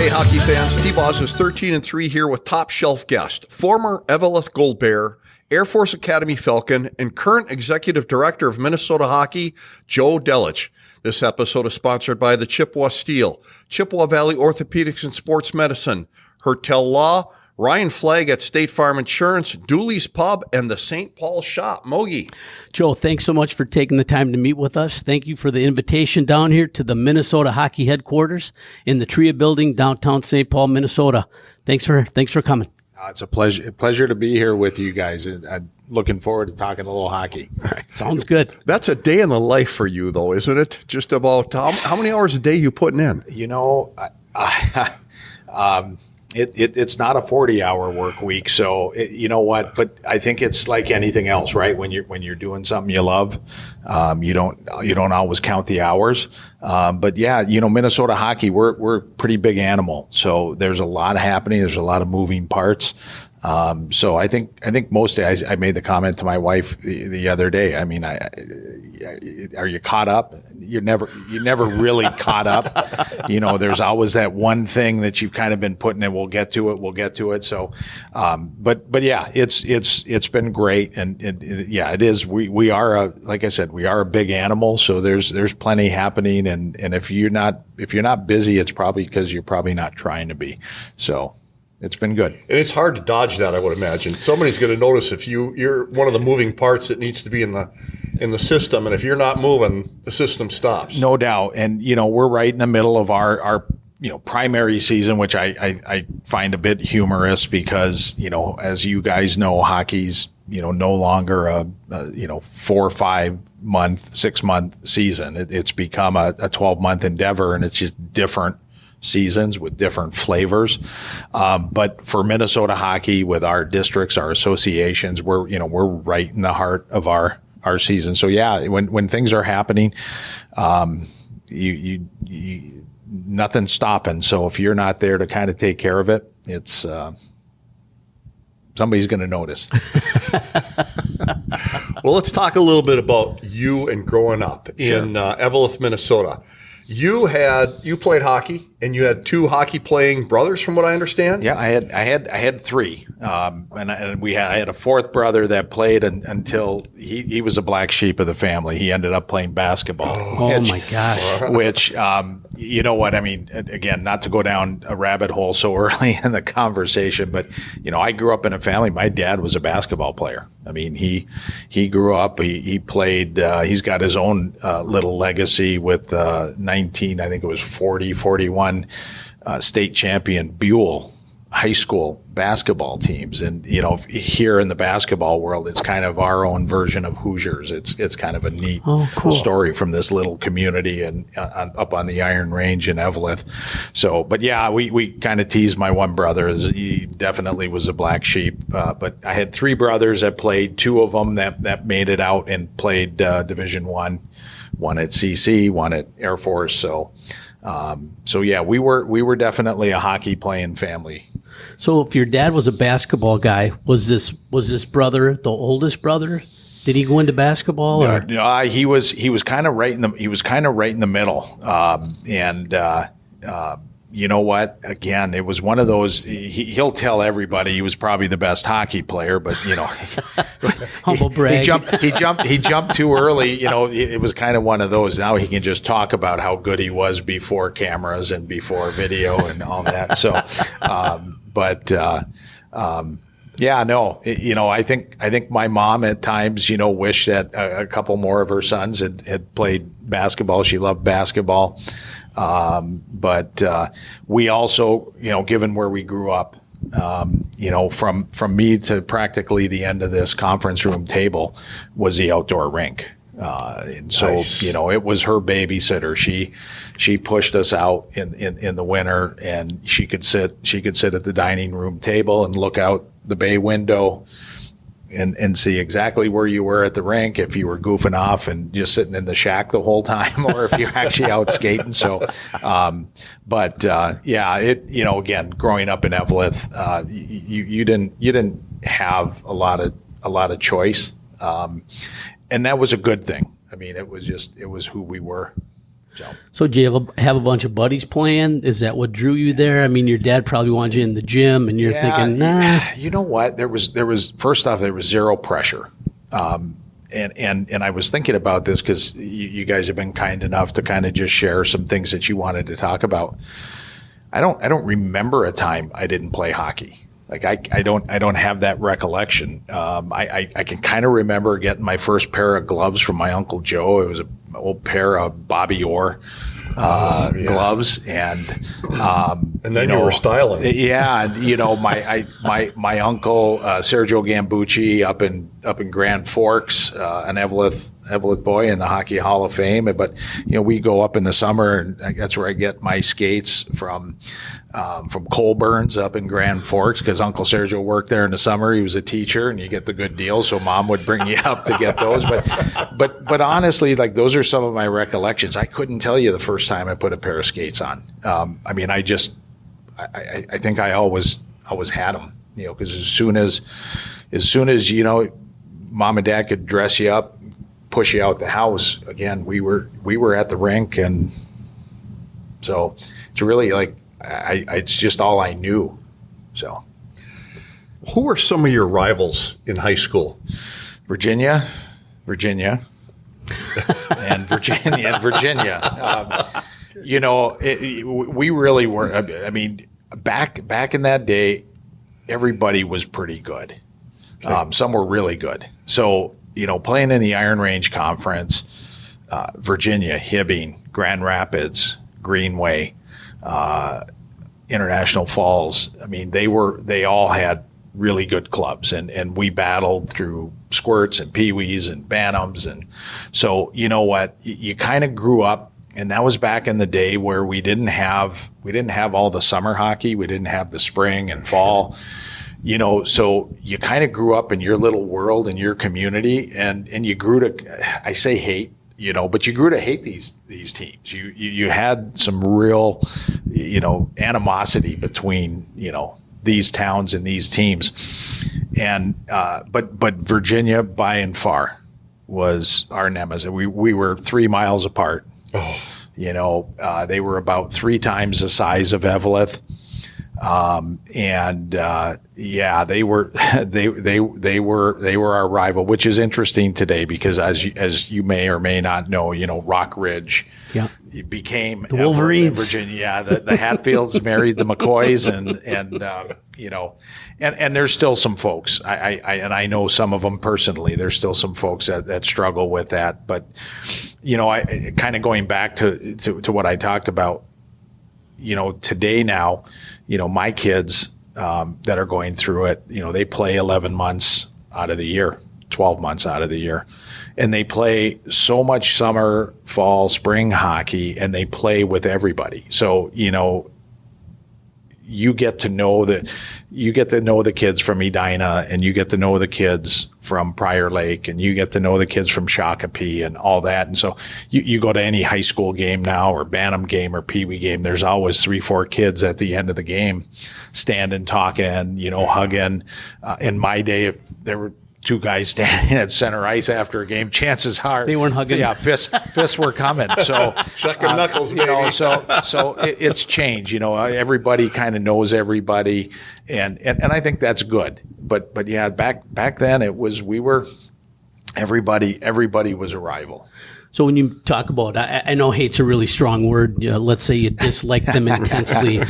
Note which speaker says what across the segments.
Speaker 1: Hey, hockey fans, TBOS is 13-3 here with top shelf guest, former Eveleth Gold Bear, Air Force Academy Falcon, and current Executive Director of Minnesota Hockey, Joe Delich. This episode is sponsored by the Chippewa Steel, Chippewa Valley Orthopedics and Sports Medicine, Hertel Law, Ryan Flagg at State Farm Insurance, Dooley's Pub, and the St. Paul Shop. Mogi.
Speaker 2: Joe, thanks so much for taking the time to meet with us. Thank you for the invitation down here to the Minnesota Hockey Headquarters in the TRIA building, downtown St. Paul, Minnesota. Thanks for coming.
Speaker 3: It's a pleasure to be here with you guys. I'm looking forward to talking a little hockey.
Speaker 2: All right, sounds good.
Speaker 1: That's a day in the life for you, though, isn't it? Just about how many hours a day you putting in?
Speaker 3: You know, it's not a 40-hour work week, so you know what? But I think it's like anything else, right? When you're doing something you love, you don't always count the hours. But yeah, you know, Minnesota hockey, we're a pretty big animal, so there's a lot happening. There's a lot of moving parts. So I think most days I made the comment to my wife the other day. I mean, are you caught up? You're never really caught up. You know, there's always that one thing that you've kind of been putting in. We'll get to it. So, but yeah, it's been great. And yeah, it is. We are like I said, we are a big animal. So there's plenty happening. And if you're not busy, it's probably because you're probably not trying to be. So. It's been good.
Speaker 1: And it's hard to dodge that, I would imagine. Somebody's going to notice if you're one of the moving parts that needs to be in the system, and if you're not moving, the system stops.
Speaker 3: No doubt. And, you know, we're right in the middle of our primary season, which I find a bit humorous because, you know, as you guys know, hockey's, you know, no longer a 4 or 5 month, 6 month season. It's become a 12-month endeavor, and it's just different seasons with different flavors. But for Minnesota hockey, with our districts, our associations, we're right in the heart of our season. So yeah, when things are happening, you nothing's stopping. So if you're not there to kind of take care of it, it's, somebody's going to notice.
Speaker 1: Well, let's talk a little bit about you and growing up in Eveleth, Minnesota. You played hockey, and you had 2 hockey-playing brothers, from what I understand.
Speaker 3: Yeah, I had 3, and I had a 4th brother that played until he was a black sheep of the family. He ended up playing basketball.
Speaker 2: Oh my gosh!
Speaker 3: Which you know what I mean? Again, not to go down a rabbit hole so early in the conversation, but you know, I grew up in a family. My dad was a basketball player. I mean, he grew up. He played. He's got his own little legacy with 19. I think it was 41 state champion Buell high school basketball teams. And, you know, here in the basketball world, it's kind of our own version of Hoosiers. It's kind of a neat story from this little community and up on the Iron Range in Eveleth. So, but yeah, we kind of teased my one brother. He definitely was a black sheep. But I had 3 brothers that played, 2 of them that made it out and played Division I, one at CC, one at Air Force. So yeah, we were definitely a hockey playing family.
Speaker 2: So if your dad was a basketball guy, was this brother the oldest brother? Did he go into basketball? Or?
Speaker 3: No, he was kind of right in the middle. You know what? Again, it was one of those. He'll tell everybody he was probably the best hockey player, but you know,
Speaker 2: humble brag.
Speaker 3: He jumped too early. You know, it was kind of one of those. Now he can just talk about how good he was before cameras and before video and all that. So, yeah, no. You know, I think my mom at times, you know, wished that a couple more of her sons had played basketball. She loved basketball. But we also, you know, given where we grew up, you know, from me to practically the end of this conference room table was the outdoor rink. And so, nice. You know, it was her babysitter. She pushed us out in the winter, and she could sit at the dining room table and look out the bay window and see exactly where you were at the rink, if you were goofing off and just sitting in the shack the whole time, or if you're actually out skating. So, yeah, you know, again, growing up in Eveleth, you didn't have a lot of choice, and that was a good thing. I mean, it was who we were.
Speaker 2: So do you have a bunch of buddies playing? Is that what drew you there? I mean, your dad probably wanted you in the gym, and you're thinking, nah.
Speaker 3: You know what? There was first off, there was zero pressure. And I was thinking about this because you guys have been kind enough to kind of just share some things that you wanted to talk about. I don't remember a time I didn't play hockey. Like I don't have that recollection. I can kind of remember getting my first pair of gloves from my Uncle Joe. It was an old pair of Bobby Orr gloves, and
Speaker 1: then you were styling.
Speaker 3: Yeah, my uncle Sergio Gambucci up in Grand Forks, an Eveleth boy in the Hockey Hall of Fame. But we go up in the summer, and that's where I get my skates from Colburn's up in Grand Forks, because Uncle Sergio worked there in the summer. He was a teacher, and you get the good deals, so Mom would bring you up to get those. But honestly, like, those are some of my recollections. I couldn't tell you the first time I put a pair of skates on. I mean, I think I always had them, because as soon as Mom and Dad could dress you up, push you out the house, again, we were at the rink, and so it's really like it's just all I knew. So,
Speaker 1: who were some of your rivals in high school?
Speaker 3: Virginia, and Virginia. We really were. I mean, back in that day, everybody was pretty good. Okay. Some were really good. So, playing in the Iron Range Conference, Virginia, Hibbing, Grand Rapids, Greenway, International Falls. I mean, they all had really good clubs, and we battled through squirts and peewees and bantams. And so, you know what, you kind of grew up, and that was back in the day where we didn't have all the summer hockey. We didn't have the spring and fall. So you kind of grew up in your little world, in your community, and you grew to, I say hate, but you grew to hate these teams. You had some real, animosity between, these towns and these teams. And, but Virginia by and far was our nemesis. We were 3 miles apart. Oh. They were about 3 times the size of Eveleth. They were our rival, which is interesting today, because as you may or may not know, Rock Ridge became
Speaker 2: the Wolverines.
Speaker 3: Virginia. Yeah, the Hatfields married the McCoys, and there's still some folks. I know some of them personally. There's still some folks that struggle with that. But I kind of going back to what I talked about. Today now, my kids that are going through it, they play 11 months out of the year, 12 months out of the year. And they play so much summer, fall, spring hockey, and they play with everybody. So, you get to know the kids from Edina, and you get to know the kids from Prior Lake, and you get to know the kids from Shakopee and all that. And so you go to any high school game now, or Bantam game or Pee Wee game, there's always 3-4 kids at the end of the game standing, talking, hugging. In my day, if there were 2 guys standing at center ice after a game, chances are
Speaker 2: they weren't hugging.
Speaker 3: Yeah, fists were coming. So
Speaker 1: chucking knuckles, baby.
Speaker 3: So it's changed. Everybody kind of knows everybody, and I think that's good. But yeah, back then everybody was a rival.
Speaker 2: So when you talk about, I know hate's a really strong word. Let's say you dislike them intensely,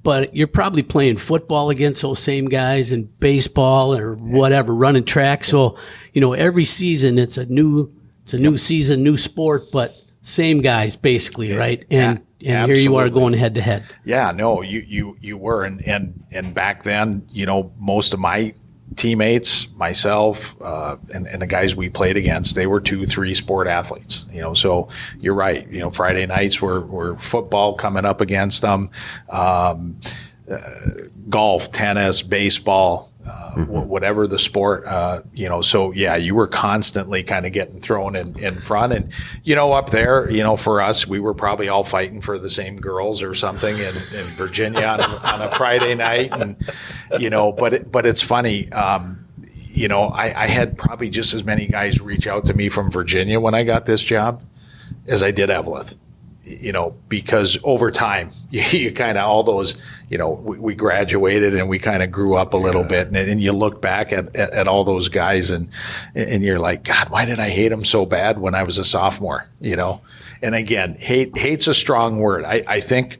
Speaker 2: but you're probably playing football against those same guys, and baseball or whatever, running track. So every season it's a new season, new sport, but same guys basically, right? And here you are going head to head. Yeah, no,
Speaker 3: you were, and back then, most of my teammates, myself, and the guys we played against, they were 2-3 sport athletes, so you're right. Friday nights were football coming up against them, golf, tennis, baseball, whatever the sport, so yeah, you were constantly kind of getting thrown in front, and, up there, for us, we were probably all fighting for the same girls or something in Virginia on a Friday night. And, but it's funny, I had probably just as many guys reach out to me from Virginia when I got this job as I did Eveleth. because over time, you kind of, all those, we graduated and we kind of grew up a little bit, and you look back at all those guys and you're like, God, why did I hate them so bad when I was a sophomore, And again, hate's a strong word. I think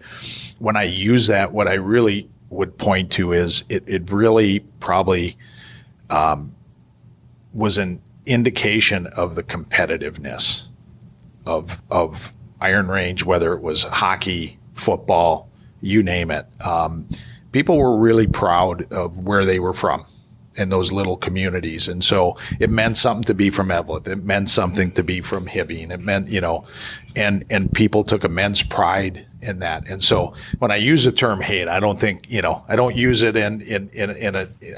Speaker 3: when I use that, what I really would point to is it really probably was an indication of the competitiveness of Iron Range, whether it was hockey, football, you name it. People were really proud of where they were from in those little communities. And so it meant something to be from Eveleth. It meant something to be from Hibbing. It meant, and people took immense pride in that. And so when I use the term hate, I don't think, I don't use it in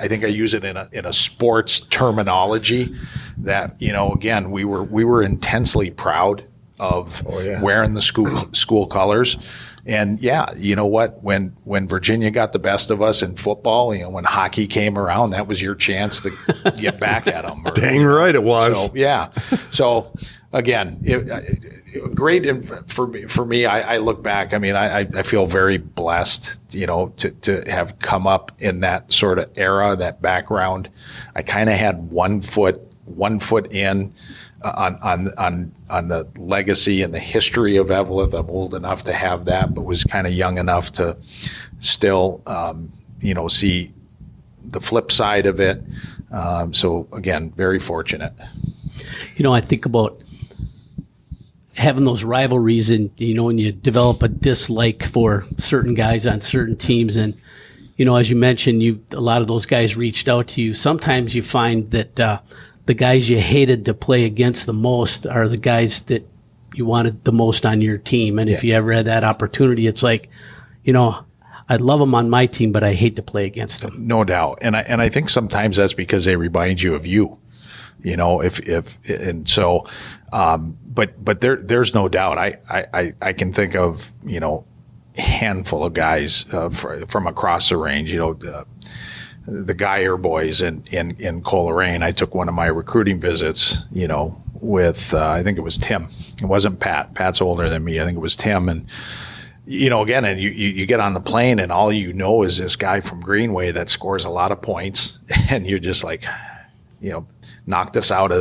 Speaker 3: I think I use it in a sports terminology that, again, we were intensely proud of wearing the school colors. And you know what? When Virginia got the best of us in football, when hockey came around, that was your chance to get back at them.
Speaker 1: Dang right it was.
Speaker 3: So, So again, great for me. I look back. I mean, I feel very blessed, to have come up in that sort of era, that background. I kind of had one foot in on the legacy and the history of Eveleth. I'm old enough to have that, but was kind of young enough to still, see the flip side of it. So again, very fortunate.
Speaker 2: I think about having those rivalries and, when you develop a dislike for certain guys on certain teams. And, as you mentioned, a lot of those guys reached out to you. Sometimes you find that, the guys you hated to play against the most are the guys that you wanted the most on your team. And if you ever had that opportunity, it's like, I'd love them on my team, but I hate to play against them.
Speaker 3: No doubt. And I think sometimes that's because they remind you of you, but there's no doubt. I can think of, handful of guys, from across the range, the Geyer boys in Coleraine. I took one of my recruiting visits, with, I think it was Tim. It wasn't Pat. Pat's older than me. I think it was Tim. And, again, and you get on the plane and all is this guy from Greenway that scores a lot of points. And you're just like, knocked us out of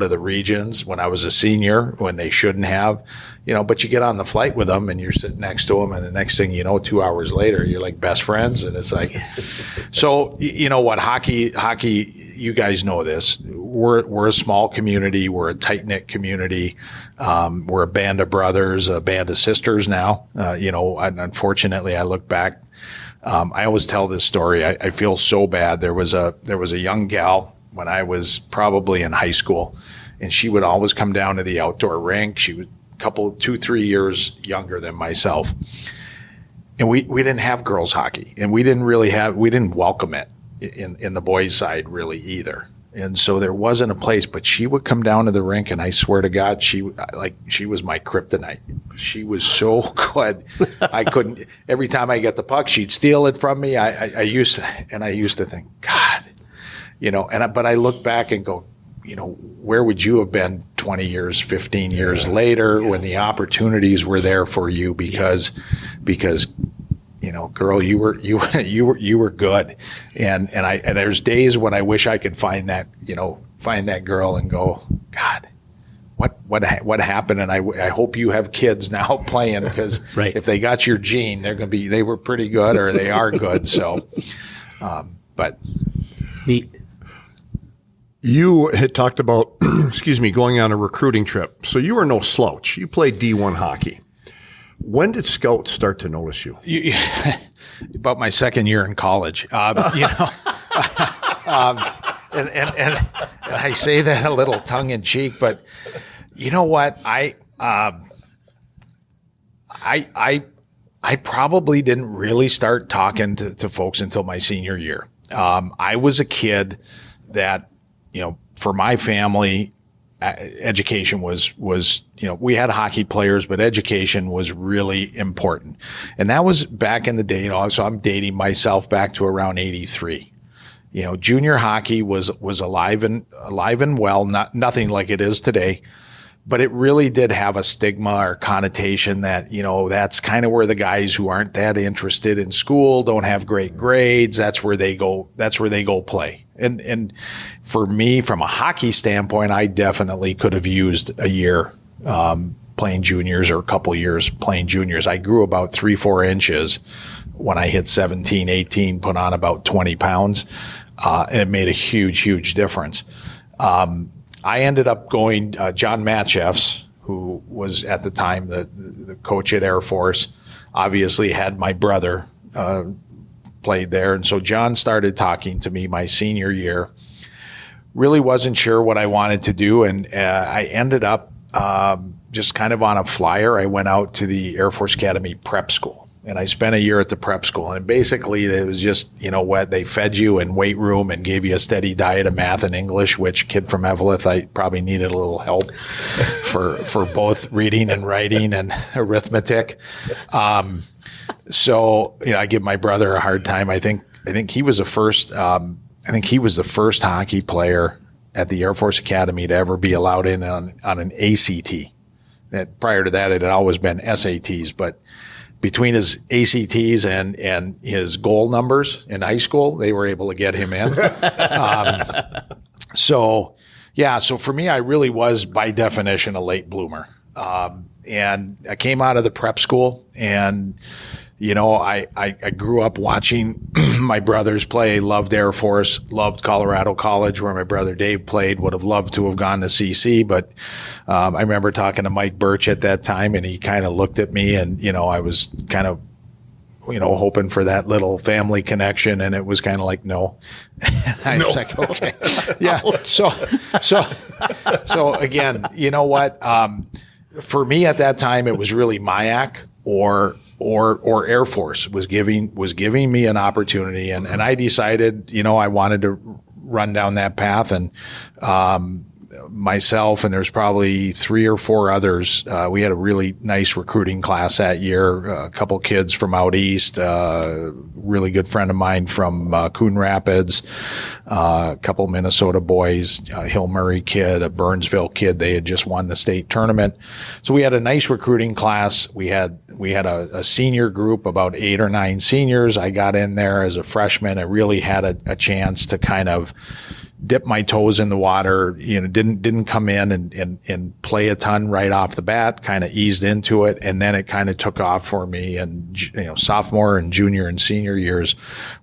Speaker 3: the regions when I was a senior, when they shouldn't have, but you get on the flight with them and you're sitting next to them, and the next thing 2 hours later, you're like best friends. And it's like, so, what, hockey, you guys know this, we're a small community. We're a tight knit community. We're a band of brothers, a band of sisters now. And unfortunately I look back, I always tell this story. I feel so bad. There was a young gal when I was probably in high school, and she would always come down to the outdoor rink. She was 2-3 years younger than myself. And we didn't have girls hockey, and we didn't welcome it in the boys side really either. And so there wasn't a place, but she would come down to the rink, and I swear to God, she was my kryptonite. She was so good. I couldn't, every time I get the puck, she'd steal it from me. I used to think, God, but I look back and go, where would you have been 20 years, 15 years later when the opportunities were there for you because, girl, you were good. And there's days when I wish I could find that girl and go, God, what happened? And I hope you have kids now playing, because if they got your gene, they were pretty good, or they are good. So, but
Speaker 2: neat.
Speaker 1: You had talked about, going on a recruiting trip. So you were no slouch. You played D1 hockey. When did scouts start to notice you?
Speaker 3: About my second year in college. And I say that a little tongue in cheek, but you know what? I probably didn't really start talking to folks until my senior year. I was a kid that, for my family, education was, we had hockey players, but education was really important. And that was back in the day, so I'm dating myself back to around 83. Junior hockey was alive and well, nothing like it is today. but it really did have a stigma or connotation that, that's kind of where the guys who aren't that interested in school, don't have great grades, that's where they go play. And for me, from a hockey standpoint, I definitely could have used a year playing juniors or a couple years playing juniors. I grew about 3-4 inches when I hit 17, 18, put on about 20 pounds, and it made a huge difference. I ended up going, John Matcheffs, who was at the time the coach at Air Force, obviously had my brother played there. And so John started talking to me my senior year. Really wasn't sure what I wanted to do. And I ended up just kind of on a flyer. I went out to the Air Force Academy prep school. And I spent a year at the prep school. And basically, it was just, they fed you in weight room and gave you a steady diet of math and English, which kid from Eveleth, I probably needed a little help for both reading and writing and arithmetic. So, I give my brother a hard time. I think he was the first, hockey player at the Air Force Academy to ever be allowed in on an ACT. Prior to that, it had always been SATs, but between his ACTs and his goal numbers in high school, they were able to get him in. So for me, I really was by definition a late bloomer. And I came out of the prep school and, I grew up watching my brothers play, loved Air Force, loved Colorado College where my brother Dave played, would have loved to have gone to CC. But I remember talking to Mike Birch at that time and he kind of looked at me and, I was kind of, hoping for that little family connection. And it was kind of like, no. I was like, okay. Yeah. So again, you know what? For me at that time, it was really MIAC or Air Force was giving me an opportunity. And I decided, I wanted to run down that path. And myself and there's probably 3 or 4 others. We had a really nice recruiting class that year. A couple kids from out east, really good friend of mine from Coon Rapids, a couple Minnesota boys, a Hill Murray kid, a Burnsville kid. They had just won the state tournament. So we had a nice recruiting class. We had a senior group, about 8 or 9 seniors. I got in there as a freshman. I really had a chance to kind of dip my toes in the water, didn't come in and play a ton right off the bat, kind of eased into it. And then it kind of took off for me. And, sophomore and junior and senior years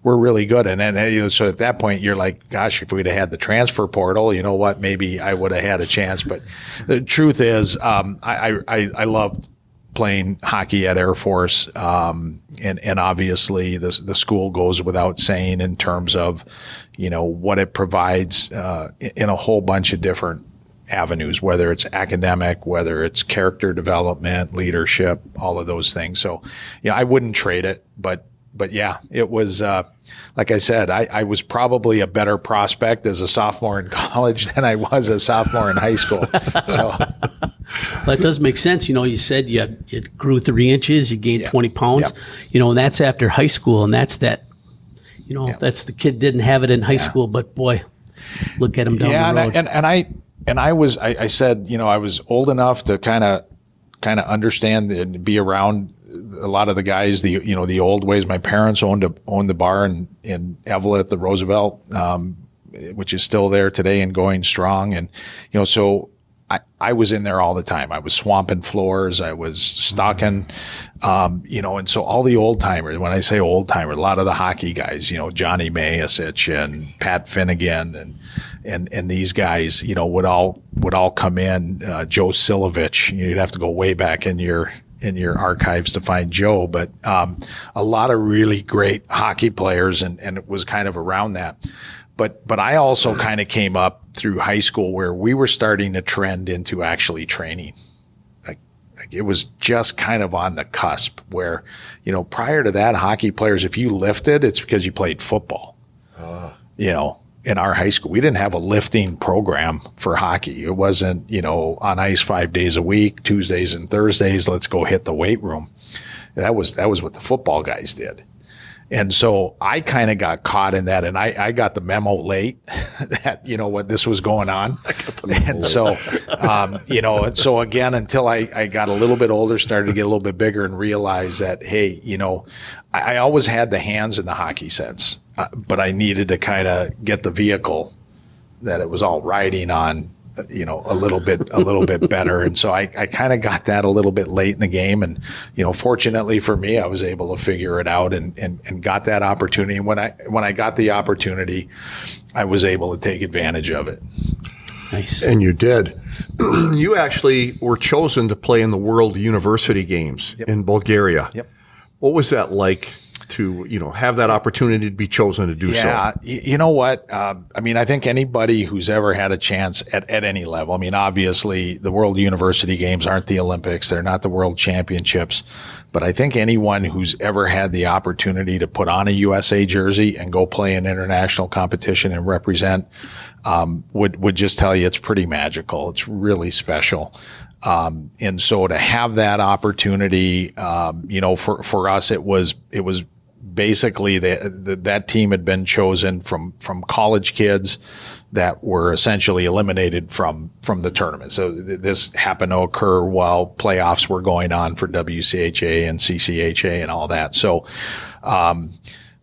Speaker 3: were really good. And then, so at that point you're like, gosh, if we'd have had the transfer portal, maybe I would have had a chance. But the truth is, I loved playing hockey at Air Force. And obviously the school goes without saying in terms of, what it provides, in a whole bunch of different avenues, whether it's academic, whether it's character development, leadership, all of those things. So, I wouldn't trade it, but yeah, it was, like I said, I was probably a better prospect as a sophomore in college than I was a sophomore in high school. So.
Speaker 2: Well, that does make sense. You said you grew 3 inches, you gained 20 pounds, and that's after high school. And that's that, that's the kid didn't have it in high school, but boy, look at him down the road.
Speaker 3: I said, I was old enough to kind of understand and be around a lot of the guys, the old ways. My parents owned the bar in Eveleth, the Roosevelt, which is still there today and going strong. And, so I was in there all the time. I was swamping floors. I was stocking, and so all the old timers, when I say old timer, a lot of the hockey guys, Johnny Mayasich and Pat Finnegan and these guys, would all come in, Joe Silovich. You'd have to go way back in your archives to find Joe, but a lot of really great hockey players, and it was kind of around that. But I also kind of came up through high school where we were starting to trend into actually training. Like it was just kind of on the cusp where, prior to that, hockey players, if you lifted, it's because you played football. In our high school, we didn't have a lifting program for hockey. It wasn't, on ice 5 days a week, Tuesdays and Thursdays, let's go hit the weight room. That was what the football guys did. And so I kind of got caught in that, and I got the memo late that, what this was going on. And so, so again, until I got a little bit older, started to get a little bit bigger and realized that, hey, I always had the hands in the hockey sense, but I needed to kind of get the vehicle that it was all riding on, a little bit better. And so I kind of got that a little bit late in the game. And, fortunately for me, I was able to figure it out and got that opportunity. And when I got the opportunity, I was able to take advantage of it.
Speaker 2: Nice.
Speaker 1: And you did. You actually were chosen to play in the World University Games in Bulgaria.
Speaker 3: Yep.
Speaker 1: What was that like to, have that opportunity to be chosen to do so?
Speaker 3: Yeah, you know what? I think anybody who's ever had a chance at any level, obviously the World University Games aren't the Olympics. They're not the World Championships. But I think anyone who's ever had the opportunity to put on a USA jersey and go play in international competition and represent would just tell you it's pretty magical. It's really special. And so to have that opportunity, for us, it was basically that team had been chosen from college kids that were essentially eliminated from the tournament. So this happened to occur while playoffs were going on for WCHA and CCHA and all that. So,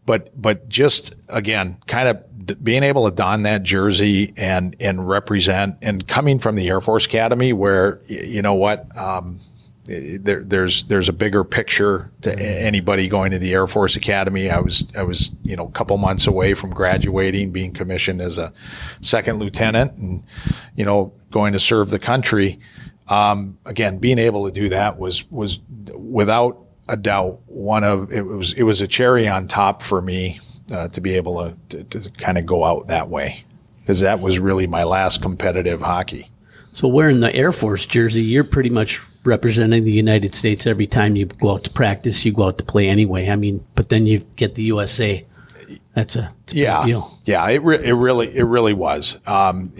Speaker 3: but just again, kind of being able to don that jersey and represent, and coming from the Air Force Academy where, there's a bigger picture to anybody going to the Air Force Academy. I was a couple months away from graduating, being commissioned as a second lieutenant, and going to serve the country. Again, being able to do that was without a doubt it was a cherry on top for me to be able to kind of go out that way, because that was really my last competitive hockey.
Speaker 2: So wearing the Air Force jersey, you're pretty much representing the United States every time you go out to practice, you go out to play anyway. But then you get the USA. It's a big deal. Yeah,
Speaker 3: it really was. And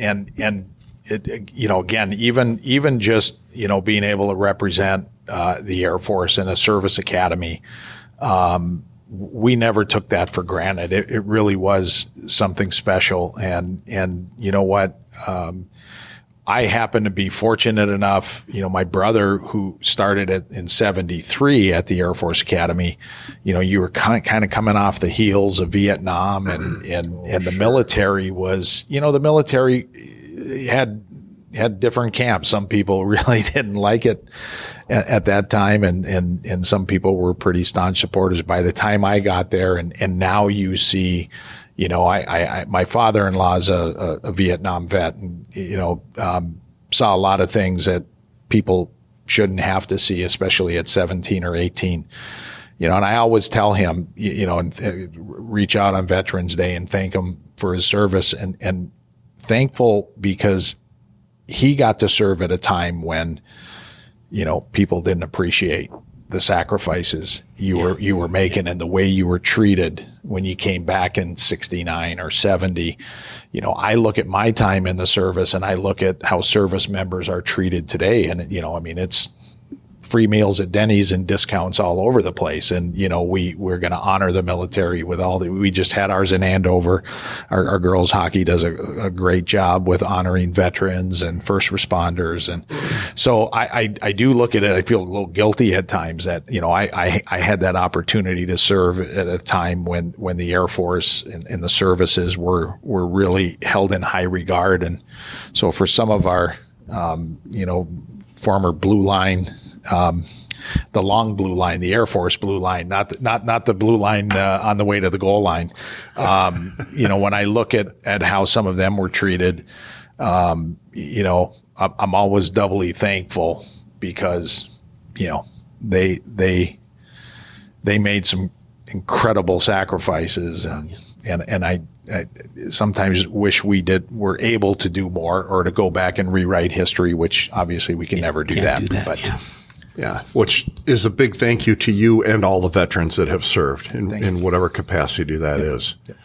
Speaker 3: it, again, even just, being able to represent the Air Force in a service academy, we never took that for granted. It really was something special. And you know what? I happen to be fortunate enough, my brother, who started in 73 at the Air Force Academy, you were kind of coming off the heels of Vietnam, and the military was, the military had different camps. Some people really didn't like it at that time, and some people were pretty staunch supporters. By the time I got there, and now you see, my father-in-law is a Vietnam vet, and, saw a lot of things that people shouldn't have to see, especially at 17 or 18. And I always tell him, and reach out on Veterans Day and thank him for his service, and thankful because he got to serve at a time when, people didn't appreciate the sacrifices you were making and the way you were treated when you came back in 69 or 70. I look at my time in the service, and I look at how service members are treated today. And, it's free meals at Denny's and discounts all over the place. And, we're going to honor the military with we just had ours in Andover. Our girls hockey does a great job with honoring veterans and first responders. And so I do look at it. I feel a little guilty at times that, I had that opportunity to serve at a time when the Air Force and the services were really held in high regard. And so for some of our, former blue line, the long blue line, the Air Force blue line, not the blue line on the way to the goal line. When I look at how some of them were treated, I'm always doubly thankful because, they made some incredible sacrifices, and I sometimes wish were able to do more, or to go back and rewrite history, which obviously we can never do that. But
Speaker 1: yeah, which is a big thank you to you and all the veterans that have served in whatever capacity that is. Yep.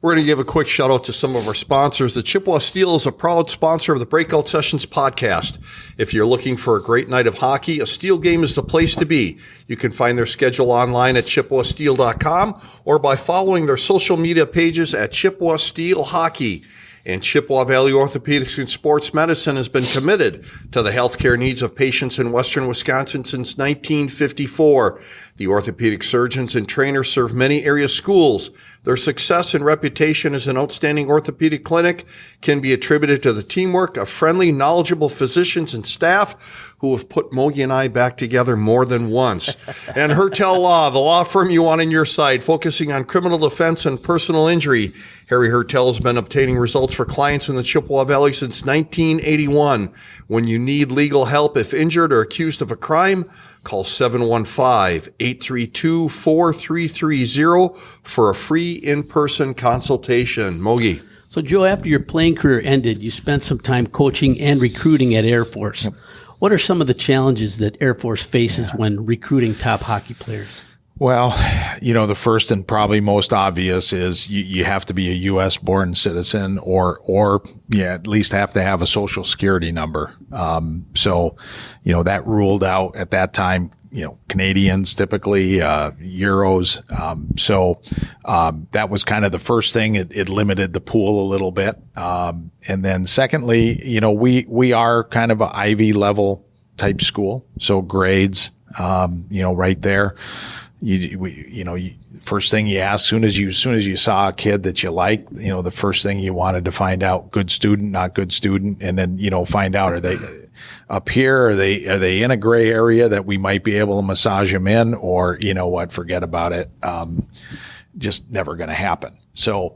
Speaker 1: We're going to give a quick shout out to some of our sponsors. The Chippewa Steel is a proud sponsor of the Breakout Sessions podcast. If you're looking for a great night of hockey, a Steel game is the place to be. You can find their schedule online at chippewasteel.com or by following their social media pages at Chippewa Steel Hockey. And Chippewa Valley Orthopedics and Sports Medicine has been committed to the healthcare needs of patients in western Wisconsin since 1954. The orthopedic surgeons and trainers serve many area schools. Their success and reputation as an outstanding orthopedic clinic can be attributed to the teamwork of friendly, knowledgeable physicians and staff who have put Mogi and I back together more than once. And Hertel Law, the law firm you want on your side, focusing on criminal defense and personal injury. Harry Hertel has been obtaining results for clients in the Chippewa Valley since 1981. When you need legal help if injured or accused of a crime, call 715-832-4330 for a free in-person consultation. Mogi.
Speaker 2: So, Joe, after your playing career ended, you spent some time coaching and recruiting at Air Force. Yep. What are some of the challenges that Air Force faces when recruiting top hockey players?
Speaker 3: Well, the first and probably most obvious is you have to be a U.S. born citizen or at least have to have a social security number. So that ruled out at that time, Canadians typically, Euros. So that was kind of the first thing. It limited the pool a little bit. And then secondly, we are kind of an Ivy level type school. So grades, right there. First thing you ask, soon as you saw a kid that you liked, the first thing you wanted to find out, good student, not good student, and then, find out, are they up here? Are they in a gray area that we might be able to massage them in, or, forget about it. Just never going to happen. So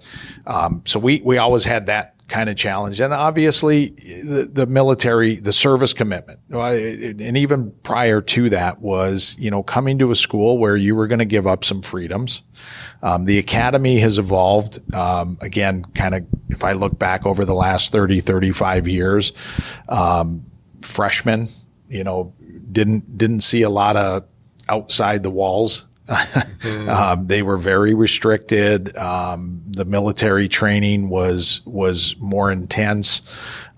Speaker 3: we always had that kind of challenge. And obviously the military, the service commitment, and even prior to that was, coming to a school where you were going to give up some freedoms. The academy has evolved. Again, kind of, if I look back over the last 30, 35 years, freshmen, didn't see a lot of outside the walls. They were very restricted. The military training was more intense.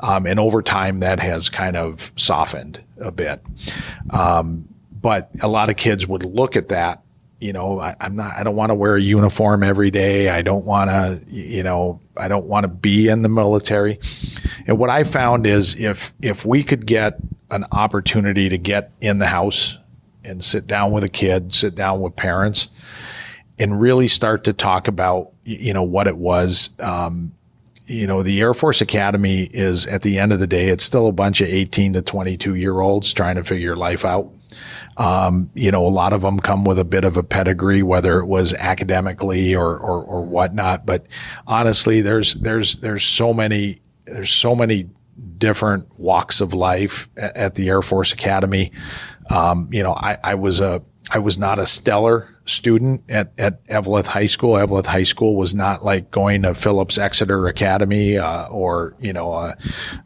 Speaker 3: And over time that has kind of softened a bit. But a lot of kids would look at that, I don't want to wear a uniform every day. I don't want to be in the military. And what I found is if we could get an opportunity to get in the house and sit down with a kid, sit down with parents, and really start to talk about, what it was. The Air Force Academy is, at the end of the day, it's still a bunch of 18 to 22-year-olds trying to figure life out. A lot of them come with a bit of a pedigree, whether it was academically or whatnot. But honestly, there's so many different walks of life at the Air Force Academy. I was not a stellar student at Eveleth High School. Eveleth High School was not like going to Phillips Exeter Academy, or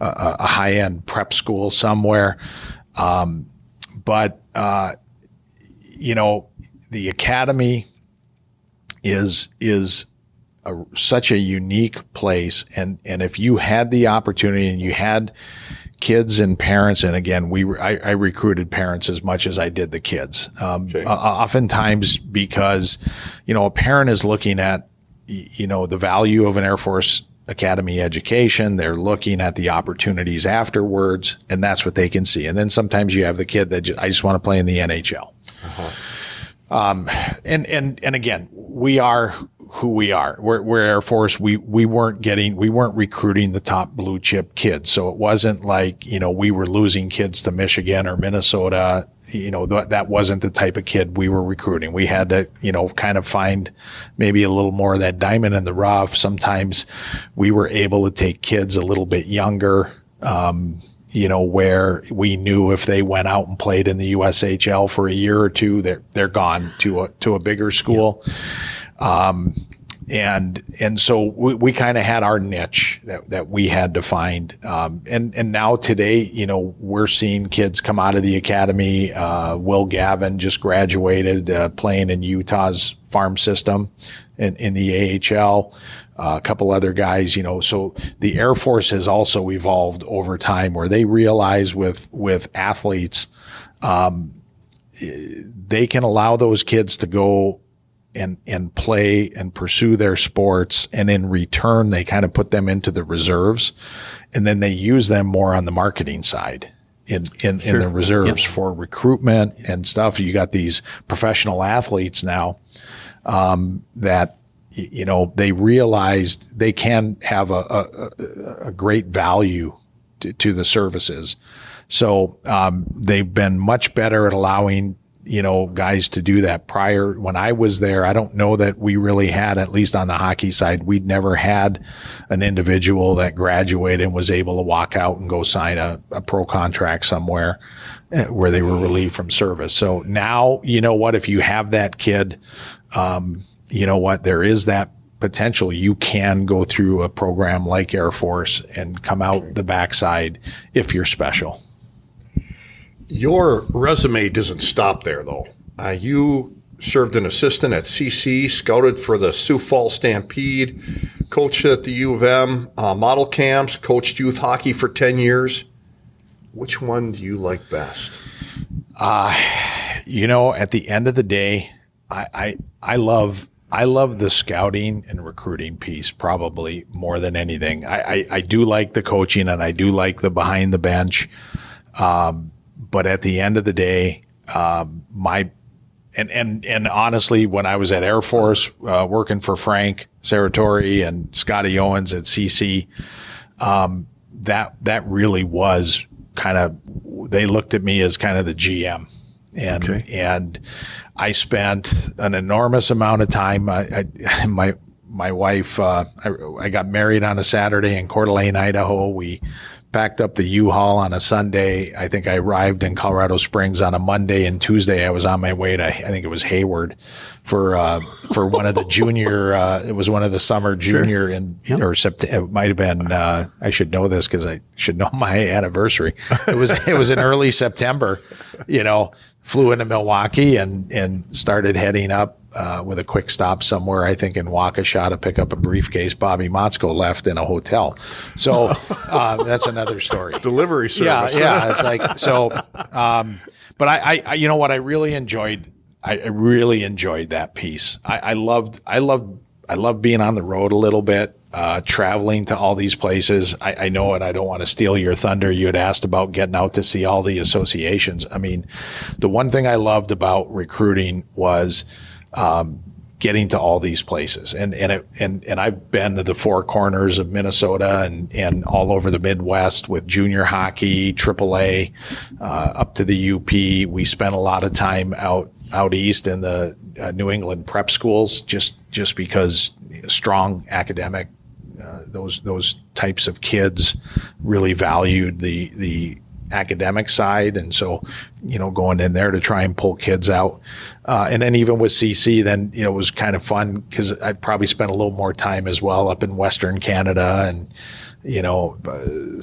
Speaker 3: a high-end prep school somewhere. But the academy is such a unique place. And if you had the opportunity and you had kids and parents, and again, I recruited parents as much as I did the kids. Oftentimes because, a parent is looking at, the value of an Air Force Academy education. They're looking at the opportunities afterwards, and that's what they can see. And then sometimes you have the kid that I just want to play in the NHL. And again, we are who we are. We're Air Force. We weren't recruiting the top blue chip kids. So it wasn't like, we were losing kids to Michigan or Minnesota. That wasn't the type of kid we were recruiting. We had to, kind of find maybe a little more of that diamond in the rough. Sometimes we were able to take kids a little bit younger, where we knew if they went out and played in the USHL for a year or two, they're gone to a bigger school. And so we kind of had our niche that we had to find. And now today, we're seeing kids come out of the academy. Will Gavin just graduated, playing in Utah's farm system in the AHL. A couple other guys, so the Air Force has also evolved over time where they realize with athletes, they can allow those kids to go and play and pursue their sports. And in return, they kind of put them into the reserves, and then they use them more on the marketing side in the reserves for recruitment and stuff. You got these professional athletes now, that, you know, they realized they can have a great value to the services. So, they've been much better at allowing, you know, guys to do that. Prior, when I was there, I don't know that we really had, at least on the hockey side, we'd never had an individual that graduated and was able to walk out and go sign a pro contract somewhere where they were relieved from service. So now, you know what, if you have that kid, you know what, there is that potential. You can go through a program like Air Force and come out the backside if you're special.
Speaker 1: Your resume doesn't stop there, though. You served an assistant at CC, scouted for the Sioux Falls Stampede, coached at the U of M, model camps, coached youth hockey for 10 years. Which one do you like best?
Speaker 3: You know, at the end of the day, I love the scouting and recruiting piece probably more than anything. I do like the coaching, and I do like the behind the bench. But at the end of the day, and honestly, when I was at Air Force, working for Frank Serratori and Scotty Owens at CC, that really was kind of, they looked at me as kind of the GM. And I spent an enormous amount of time. My wife, I got married on a Saturday in Coeur d'Alene, Idaho. We packed up the U-Haul on a Sunday. I think I arrived in Colorado Springs on a Monday, and Tuesday I was on my way to, I think it was Hayward for one of the junior, it was one of the summer junior or September, it might have been, I should know this because I should know my anniversary. It was in early September, you know, flew into Milwaukee and started heading up, with a quick stop somewhere, I think in Waukesha, to pick up a briefcase Bobby Motzko left in a hotel. So, that's another story.
Speaker 1: Delivery service.
Speaker 3: Yeah. It's like, so, but I, you know what, I really enjoyed that piece. I loved being on the road a little bit, traveling to all these places. I know, and I don't want to steal your thunder. You had asked about getting out to see all the associations. I mean, the one thing I loved about recruiting was, getting to all these places. And I've been to the four corners of Minnesota and all over the Midwest with junior hockey, AAA, up to the UP. We spent a lot of time out east in the New England prep schools, just because strong academic, those types of kids really valued the academic side. And so, you know, going in there to try and pull kids out. And then even with CC, then, you know, it was kind of fun because I probably spent a little more time as well up in Western Canada and, you know,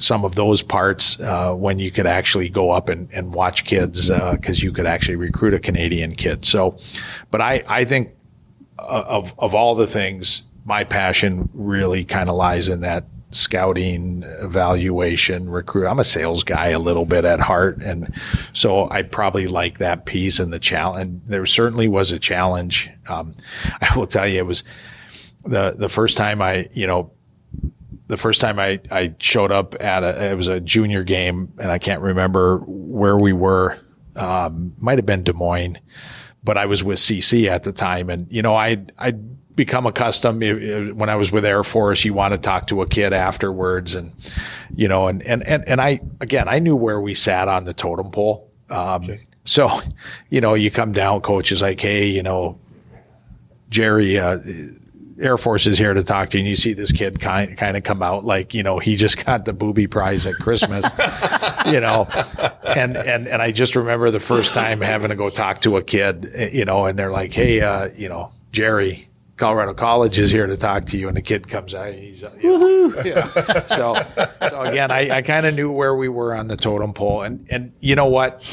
Speaker 3: some of those parts, when you could actually go up and watch kids, cause you could actually recruit a Canadian kid. So, but I think of all the things, my passion really kind of lies in that scouting, evaluation, recruit. I'm a sales guy a little bit at heart. And so I probably like that piece and the challenge. There certainly was a challenge. I will tell you, it was the first time I showed up at it was a junior game, and I can't remember where we were. Might have been Des Moines, but I was with CC at the time. And, you know, I'd become accustomed when I was with Air Force, you want to talk to a kid afterwards. And, you know, and I knew where we sat on the totem pole. So, you know, you come down, coach is like, hey, you know, Jerry, Air Force is here to talk to you. And you see this kid kind of come out like, you know, he just got the booby prize at Christmas, you know, and I just remember the first time having to go talk to a kid, you know, and they're like, hey, you know, Jerry, Colorado College is here to talk to you, and the kid comes out. He's, you know, yeah. So again, I kind of knew where we were on the totem pole, and you know what?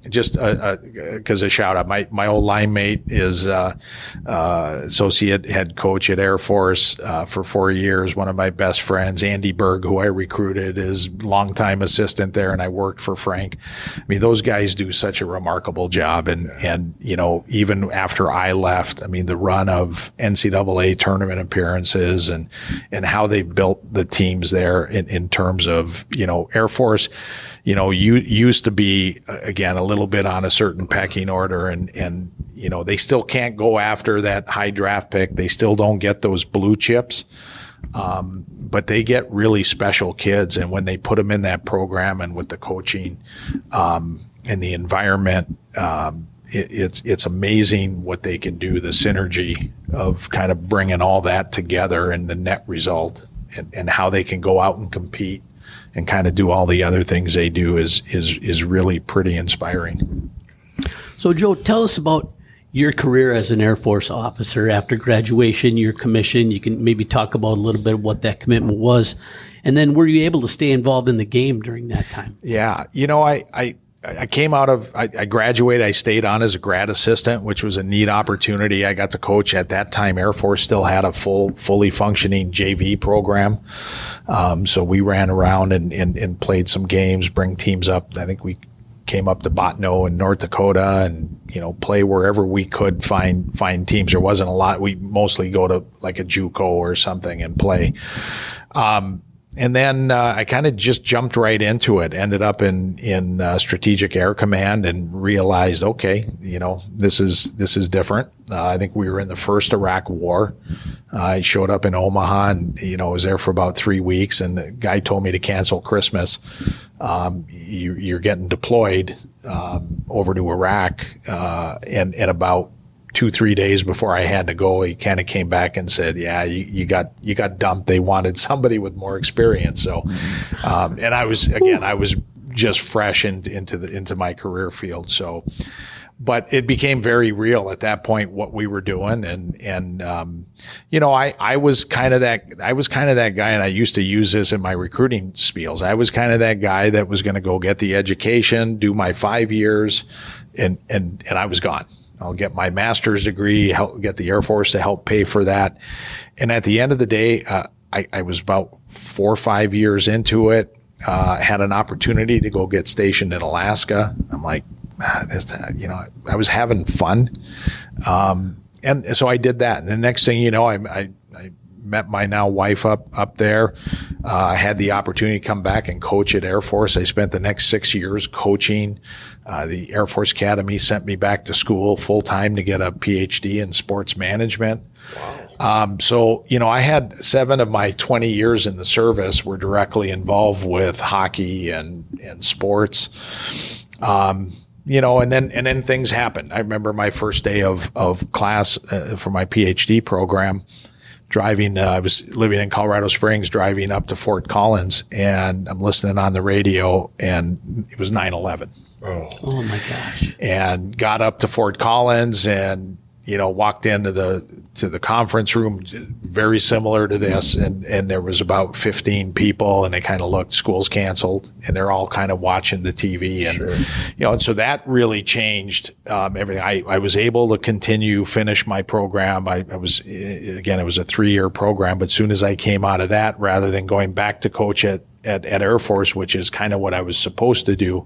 Speaker 3: just because a shout out, my old line mate is associate head coach at Air Force for 4 years. One of my best friends, Andy Berg, who I recruited, is longtime assistant there, and I worked for Frank. I mean, those guys do such a remarkable job, and even after I left, I mean, the run of NCAA tournament appearances and how they built the teams there in terms of Air Force. You used to be, again, a little bit on a certain pecking order, and they still can't go after that high draft pick. They still don't get those blue chips, but they get really special kids. And when they put them in that program and with the coaching and the environment, it's amazing what they can do, the synergy of kind of bringing all that together and the net result and how they can go out and compete and kind of do all the other things they do is really pretty inspiring.
Speaker 2: So, Joe, tell us about your career as an Air Force officer after graduation, your commission. You can maybe talk about a little bit of what that commitment was. And then were you able to stay involved in the game during that time? Yeah.
Speaker 3: I came out of, I graduated, I stayed on as a grad assistant, which was a neat opportunity. I got to coach at that time. Air Force still had a fully functioning JV program. So we ran around and played some games, bring teams up. I think we came up to Botno in North Dakota and, play wherever we could find teams. There wasn't a lot. We mostly go to like a JUCO or something and play. And then I kind of just jumped right into it, ended up in Strategic Air Command and realized, okay, this is different. I think we were in the first Iraq War. I showed up in Omaha and, was there for about 3 weeks, and the guy told me to cancel Christmas. You're getting deployed over to Iraq, and about 2-3 days before I had to go, he kind of came back and said, yeah, you got dumped. They wanted somebody with more experience. So, and I was just fresh into my career field. So, but it became very real at that point, what we were doing. And I was kind of that guy, and I used to use this in my recruiting spiels. I was kind of that guy that was going to go get the education, do my 5 years, and I was gone. I'll get my master's degree, help get the Air Force to help pay for that. And at the end of the day, I was about 4 or 5 years into it, had an opportunity to go get stationed in Alaska. I'm like, I was having fun. And so I did that. And the next thing you know, I met my now wife up there. I had the opportunity to come back and coach at Air Force. I spent the next 6 years coaching. The Air Force Academy sent me back to school full time to get a PhD in sports management. Wow. So, I had 7 of my 20 years in the service were directly involved with hockey and sports. And then things happened. I remember my first day of class for my PhD program. Driving, I was living in Colorado Springs, driving up to Fort Collins, and I'm listening on the radio, and it was 9/11.
Speaker 2: Oh my gosh!
Speaker 3: And got up to Fort Collins, and walked into the conference room, very similar to this, and there was about 15 people, and they kind of looked, school's canceled, and they're all kind of watching the TV, and sure. And so that really changed everything. I was able to finish my program. It was a 3-year program, but as soon as I came out of that, rather than going back to coach at Air Force, which is kind of what I was supposed to do,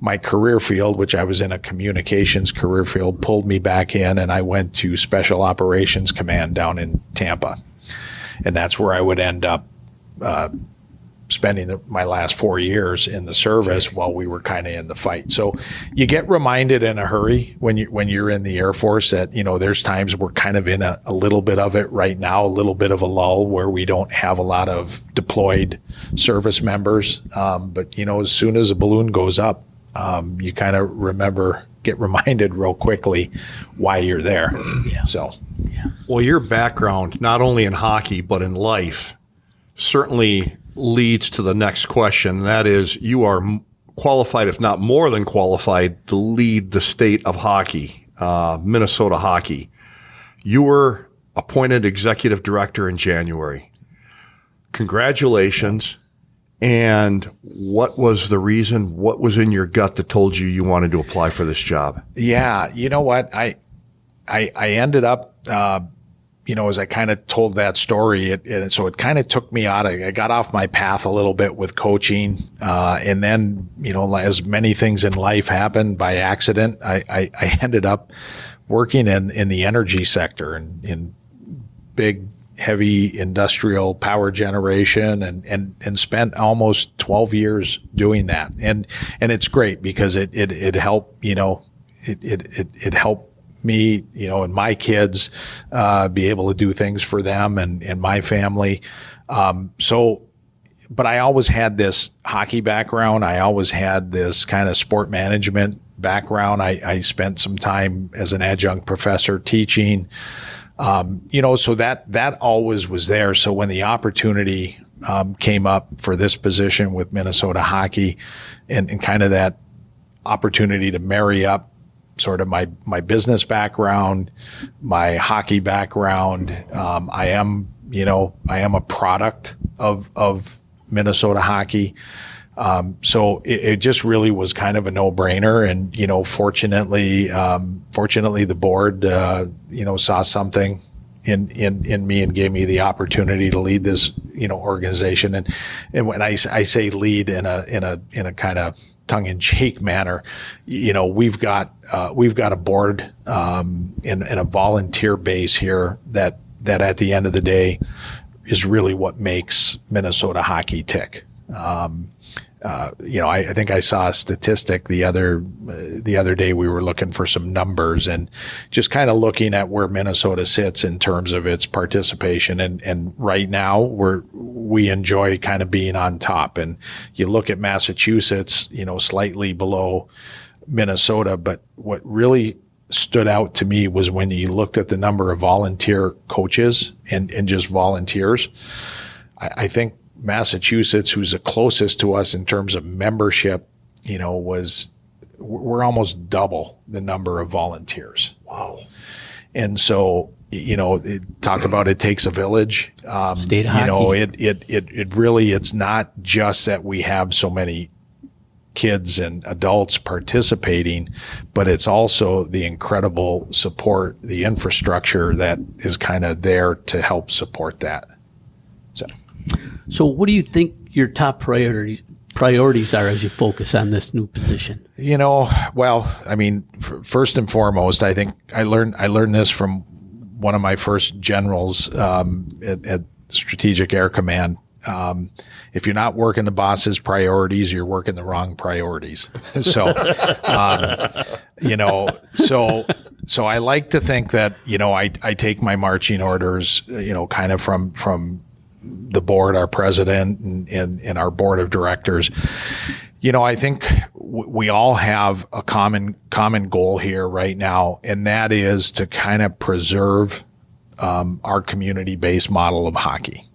Speaker 3: my career field, which I was in a communications career field, pulled me back in, and I went to Special Operations Command down in Tampa. And that's where I would end up spending my last 4 years in the service while we were kind of in the fight. So you get reminded in a hurry when you're in the Air Force that, there's times we're kind of in a little bit of it right now, a little bit of a lull where we don't have a lot of deployed service members. But, as soon as a balloon goes up, you kind of get reminded real quickly why you're there.
Speaker 2: Yeah.
Speaker 3: So,
Speaker 1: yeah. Well, your background, not only in hockey, but in life, certainly leads to the next question. And that is, you are qualified, if not more than qualified, to lead the state of hockey, Minnesota hockey. You were appointed executive director in January. Congratulations. And what was the reason? What was in your gut that told you you wanted to apply for this job?
Speaker 3: Yeah, you know what? I ended up, as I kind of told that story, so it kind of took me I got off my path a little bit with coaching. And then, as many things in life happen by accident, I ended up working in the energy sector and in big, heavy industrial power generation and spent almost 12 years doing that. And it's great because it helped, it helped me, and my kids, be able to do things for them and my family. But I always had this hockey background. I always had this kind of sport management background. I spent some time as an adjunct professor teaching, so that always was there. So when the opportunity, came up for this position with Minnesota Hockey and kind of that opportunity to marry up sort of my business background, my hockey background. I am a product of Minnesota Hockey. So it just really was kind of a no-brainer. And, fortunately the board, saw something in me and gave me the opportunity to lead this, organization. And when I say lead in a kind of tongue-in-cheek manner, we've got a board, and a volunteer base here that at the end of the day is really what makes Minnesota Hockey tick. I think I saw a statistic the other day. We were looking for some numbers and just kind of looking at where Minnesota sits in terms of its participation. And right now we enjoy kind of being on top. And you look at Massachusetts, slightly below Minnesota. But what really stood out to me was when you looked at the number of volunteer coaches and just volunteers. I think Massachusetts, who's the closest to us in terms of membership, we're almost double the number of volunteers.
Speaker 1: Wow.
Speaker 3: And so, talk about it takes a village.
Speaker 2: State hockey.
Speaker 3: It really, it's not just that we have so many kids and adults participating, but it's also the incredible support, the infrastructure that is kind of there to help support that.
Speaker 2: So what do you think your top priorities are as you focus on this new position?
Speaker 3: First and foremost, I think I learned this from one of my first generals at Strategic Air Command. If you're not working the boss's priorities, you're working the wrong priorities. So, so I like to think that, I take my marching orders, kind of from the board, our president and our board of directors. I think we all have a common goal here right now, and that is to kind of preserve our community-based model of hockey.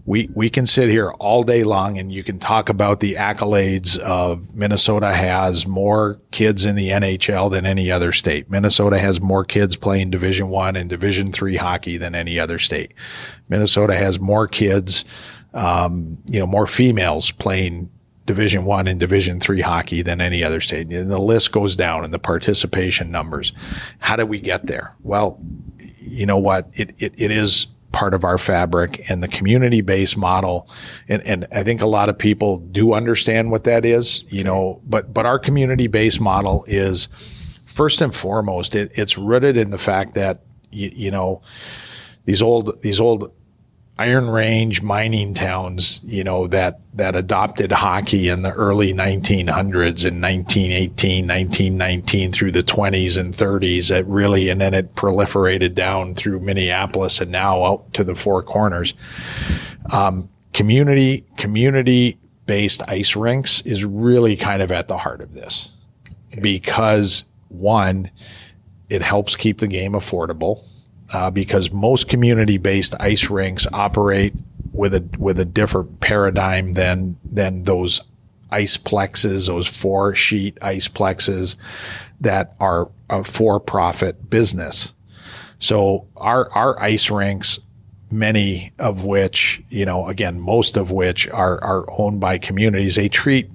Speaker 3: We can sit here all day long and you can talk about the accolades of Minnesota has more kids in the NHL than any other state. Minnesota has more kids playing Division I and Division III hockey than any other state. Minnesota has more kids, more females playing Division I and Division III hockey than any other state. And the list goes down in the participation numbers. How did we get there? Well, you know what? It is part of our fabric and the community-based model. And I think a lot of people do understand what that is, but our community-based model is first and foremost, it's rooted in the fact that, these old Iron Range mining towns, that adopted hockey in the early 1900s in 1918, 1919 through the 20s and 30s, and then it proliferated down through Minneapolis and now out to the Four Corners. Community-based ice rinks is really kind of at the heart of this because one, it helps keep the game affordable. Because most community-based ice rinks operate with a different paradigm than those ice plexes, those 4-sheet ice plexes that are a for-profit business. So our ice rinks many of which, again, most of which are owned by communities, they treat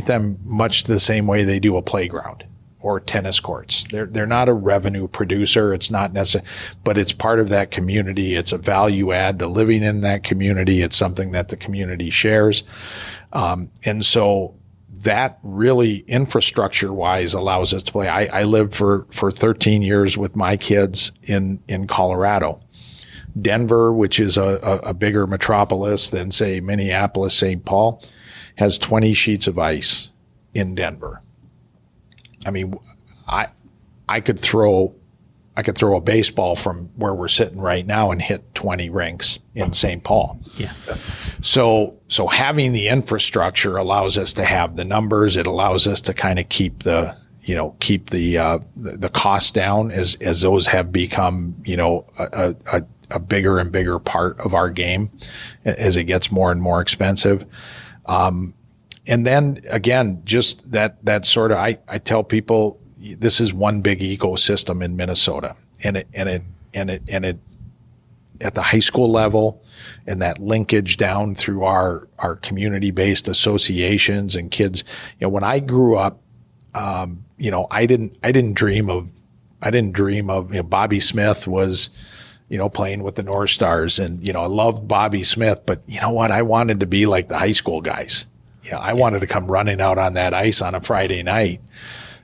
Speaker 3: them much the same way they do a playground or tennis courts. They're not a revenue producer. It's not necessary, but it's part of that community. It's a value add to living in that community. It's something that the community shares. And so that really infrastructure wise allows us to play. I lived for 13 years with my kids in Colorado. Denver, which is a bigger metropolis than, say, Minneapolis, St. Paul, has 20 sheets of ice in Denver. I mean, I could throw a baseball from where we're sitting right now and hit 20 rinks in St. Paul.
Speaker 2: Yeah.
Speaker 3: So having the infrastructure allows us to have the numbers. It allows us to kind of keep the costs down as those have become, a bigger and bigger part of our game as it gets more and more expensive. And then again, just that sort of, I tell people this is one big ecosystem in Minnesota, and it at the high school level, and that linkage down through our community-based associations and kids. When I grew up, I didn't dream of Bobby Smith was, playing with the North Stars, and I loved Bobby Smith, but you know what? I wanted to be like the high school guys. I wanted to come running out on that ice on a Friday night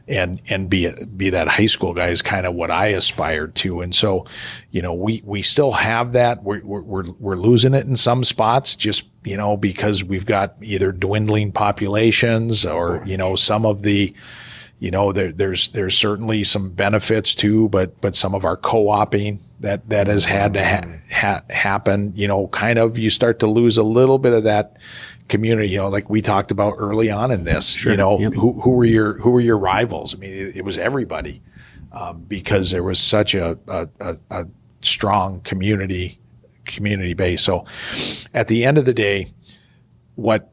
Speaker 3: and be that high school guy is kind of what I aspired to. And so, we still have that. We're losing it in some spots just, because we've got either dwindling populations or, some of the, there's certainly some benefits too, but some of our co-oping that has had to happen, kind of, you start to lose a little bit of that community, like we talked about early on in this.
Speaker 2: Sure. Yep.
Speaker 3: Who were your rivals? I mean, it was everybody, because there was such a strong community base. So at the end of the day, what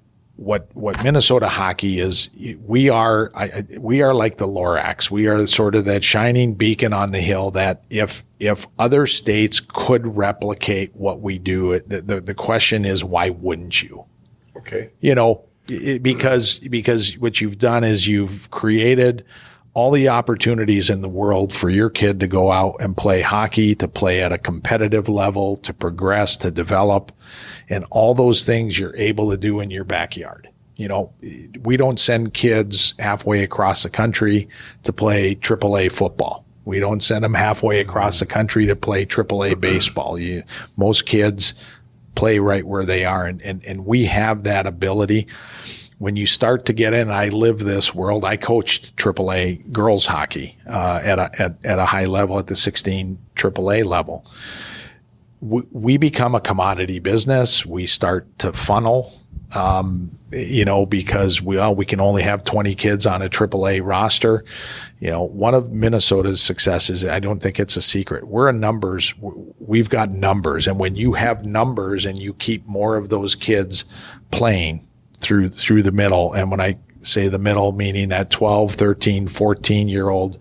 Speaker 3: Minnesota hockey is, we are like the Lorax. We are sort of that shining beacon on the hill that if other states could replicate what we do, the question is, why wouldn't you?
Speaker 1: Okay.
Speaker 3: Because what you've done is you've created all the opportunities in the world for your kid to go out and play hockey, to play at a competitive level, to progress, to develop, and all those things you're able to do in your backyard. We don't send kids halfway across the country to play AAA football. We don't send them halfway across the country to play AAA baseball. Most kids play right where they are. And we have that ability. When you start to get in, I live this world. I coached AAA girls hockey at a high level, at the 16 AAA level. We become a commodity business. We start to funnel, because we can only have 20 kids on a AAA roster. One of Minnesota's successes, I don't think it's a secret. We've got numbers. And when you have numbers and you keep more of those kids playing through the middle, and when I say the middle, meaning that 12, 13, 14-year-old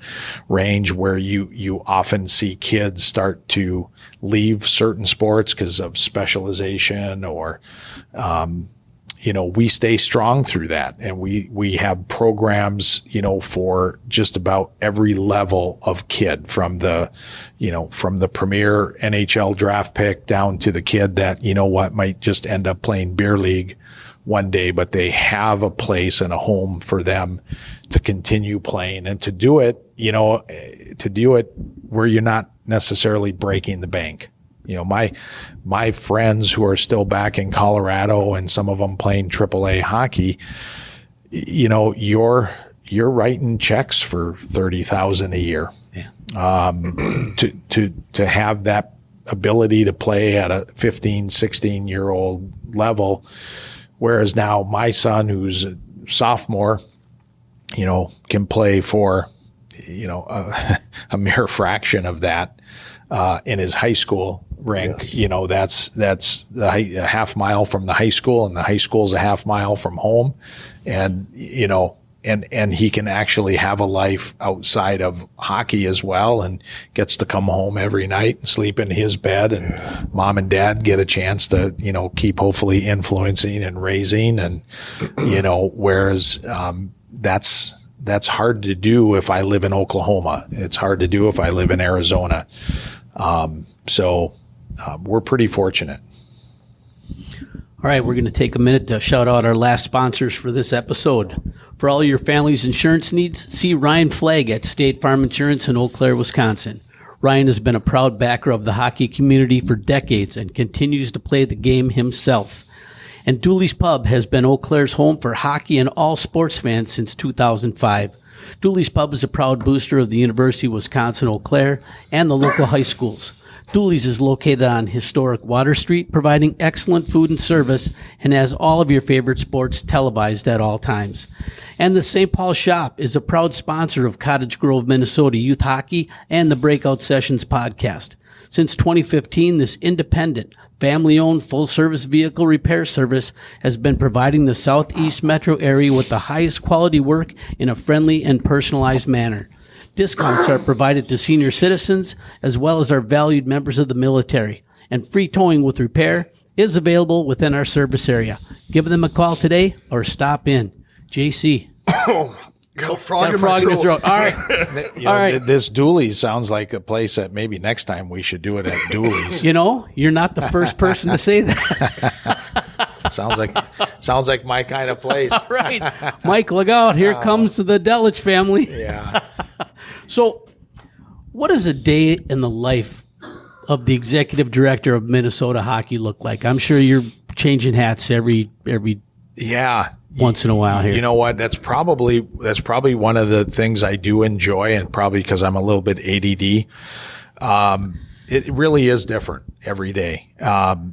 Speaker 3: range where you often see kids start to leave certain sports because of specialization or, we stay strong through that. And we have programs, for just about every level of kid, from the premier NHL draft pick down to the kid that, might just end up playing beer league one day, but they have a place and a home for them to continue playing and to do it where you're not necessarily breaking the bank. My friends who are still back in Colorado and some of them playing AAA hockey, you're writing checks for $30,000 a year. Yeah. To have that ability to play at a 15, 16-year-old level. Whereas now my son, who's a sophomore, can play for, a mere fraction of that, in his high school rink. Yes. That's a half mile from the high school, and the high school's a half mile from home. And, and he can actually have a life outside of hockey as well, and gets to come home every night and sleep in his bed, and mom and dad get a chance to, keep hopefully influencing and raising. And, whereas, that's hard to do if I live in Oklahoma. It's hard to do if I live in Arizona. So we're pretty fortunate.
Speaker 2: All right, we're going to take a minute to shout out our last sponsors for this episode. For all your family's insurance needs, see Ryan Flagg at State Farm Insurance in Eau Claire, Wisconsin. Ryan has been a proud backer of the hockey community for decades and continues to play the game himself. And Dooley's Pub has been Eau Claire's home for hockey and all sports fans since 2005. Dooley's Pub is a proud booster of the University of Wisconsin-Eau Claire and the local high schools. Dooley's is located on historic Water Street, providing excellent food and service, and has all of your favorite sports televised at all times. And the St. Paul Shop is a proud sponsor of Cottage Grove, Minnesota youth hockey and the Breakout Sessions podcast. Since 2015, this independent, family-owned, full-service vehicle repair service has been providing the Southeast metro area with the highest quality work in a friendly and personalized manner. Discounts are provided to senior citizens as well as our valued members of the military. And free towing with repair is available within our service area. Give them a call today or stop in. JC.
Speaker 1: Got a frog in
Speaker 2: in your throat. All right.
Speaker 3: All right. This Dooley's sounds like a place that maybe next time we should do it at Dooley's.
Speaker 2: You're not the first person to say that.
Speaker 3: Sounds like my kind of place.
Speaker 2: All right. Mike, look out. Here comes the Delich family.
Speaker 3: Yeah.
Speaker 2: So, what does a day in the life of the executive director of Minnesota Hockey look like? I'm sure you're changing hats every once in a while here.
Speaker 3: You know what? That's probably one of the things I do enjoy, and probably because I'm a little bit ADD. It really is different every day. I've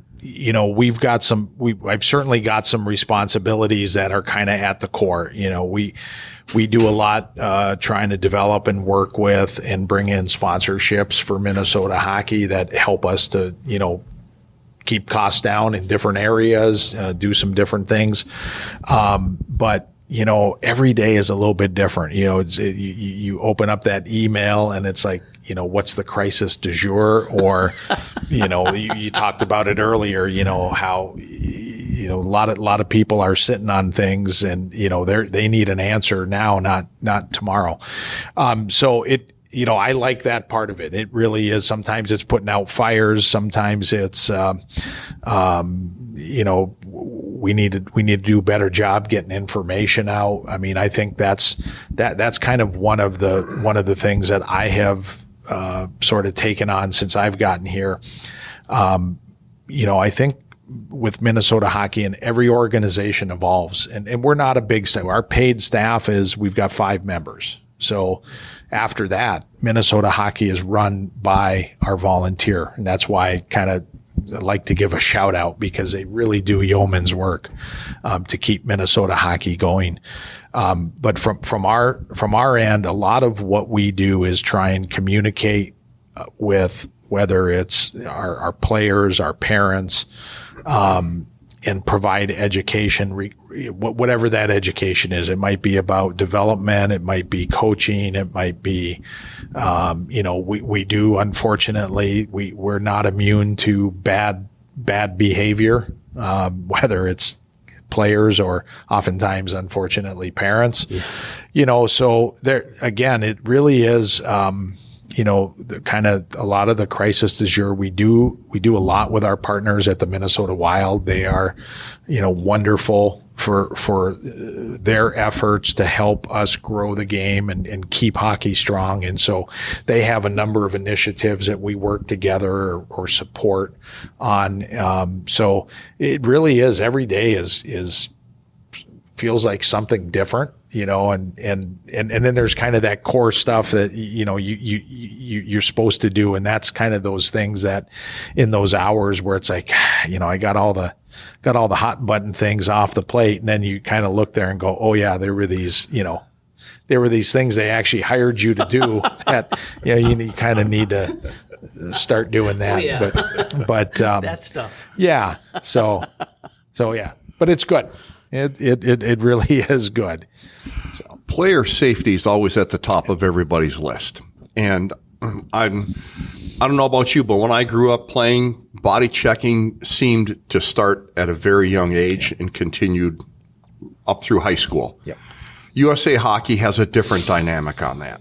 Speaker 3: certainly got some responsibilities that are kind of at the core. We do a lot trying to develop and work with and bring in sponsorships for Minnesota hockey that help us to, keep costs down in different areas, do some different things. But every day is a little bit different. You open up that email and it's like, what's the crisis du jour? Or, you talked about it earlier, how, a lot of people are sitting on things and, they need an answer now, not tomorrow. So I like that part of it. It really is. Sometimes it's putting out fires. Sometimes it's, we need to do a better job getting information out. I mean, I think that's kind of one of the things that I have, sort of taken on since I've gotten here. I think with Minnesota hockey, and every organization evolves, and we're not a big staff. Our paid staff we've got 5 members. So after that, Minnesota hockey is run by our volunteer. And that's why I kind of like to give a shout out, because they really do yeoman's work, to keep Minnesota hockey going. But from our end, a lot of what we do is try and communicate with, whether it's our players, our parents, and provide education, whatever that education is. It might be about development. It might be coaching. It might be, we do, unfortunately, we're not immune to bad behavior, whether it's players or oftentimes, unfortunately, parents. Yeah. So there, again, it really is, the kind of a lot of the crisis du jour. We do a lot with our partners at the Minnesota Wild. They are, wonderful for their efforts to help us grow the game and keep hockey strong. And so they have a number of initiatives that we work together or support on. So it really is, every day is feels like something different. And then there's kind of that core stuff that, you're supposed to do. And that's kind of those things that in those hours where it's like, I got all the hot button things off the plate. And then you kind of look there and go, oh yeah, there were these things they actually hired you to do that, you kind of need to start doing that.
Speaker 2: Oh, yeah.
Speaker 3: But
Speaker 2: that stuff.
Speaker 3: Yeah. So yeah, but it's good. It really is good.
Speaker 1: player safety is always at the top of everybody's list. And I don't know about you, but when I grew up playing, body checking seemed to start at a very young age and continued up through high school.
Speaker 3: Yep.
Speaker 1: USA Hockey has a different dynamic on that.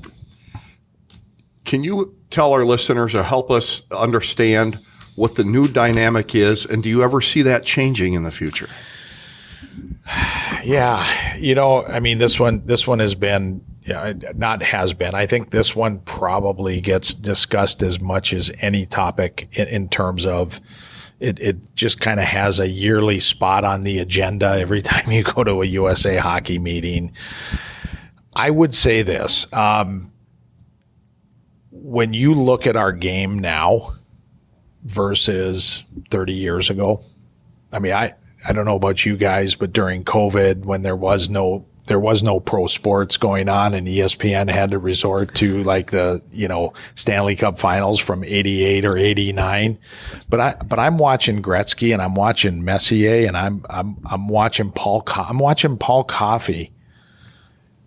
Speaker 1: Can you tell our listeners or help us understand what the new dynamic is, and do you ever see that changing in the future?
Speaker 3: Yeah, I mean, this one has been, I think this one probably gets discussed as much as any topic in terms of it just kind of has a yearly spot on the agenda every time you go to a USA Hockey meeting. I would say this, when you look at our game now versus 30 years ago, I mean, I don't know about you guys, but during COVID, when there was no pro sports going on and ESPN had to resort to like the, Stanley Cup finals from 88 or 89. But I'm watching Gretzky and I'm watching Messier and I'm watching Paul Coffey.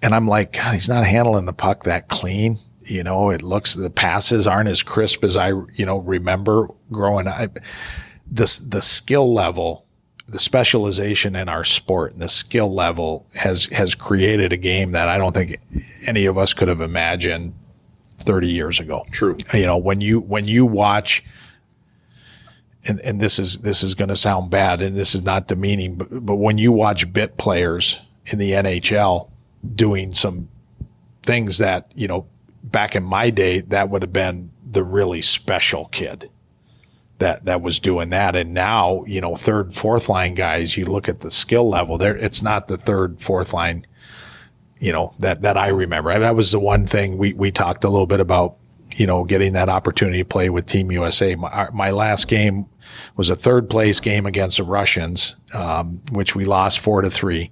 Speaker 3: And I'm like, God, he's not handling the puck that clean. The passes aren't as crisp as I, remember growing up. The skill level, the specialization in our sport and the skill level has created a game that I don't think any of us could have imagined 30 years ago.
Speaker 1: True.
Speaker 3: When you watch, and this is going to sound bad and this is not demeaning, but when you watch bit players in the NHL doing some things that, back in my day, that would have been the really special kid that was doing that. And now, third, fourth line guys, you look at the skill level there, it's not the third, fourth line, that I remember. That was the one thing we talked a little bit about, getting that opportunity to play with Team USA. My last game was a third place game against the Russians, which we lost 4-3.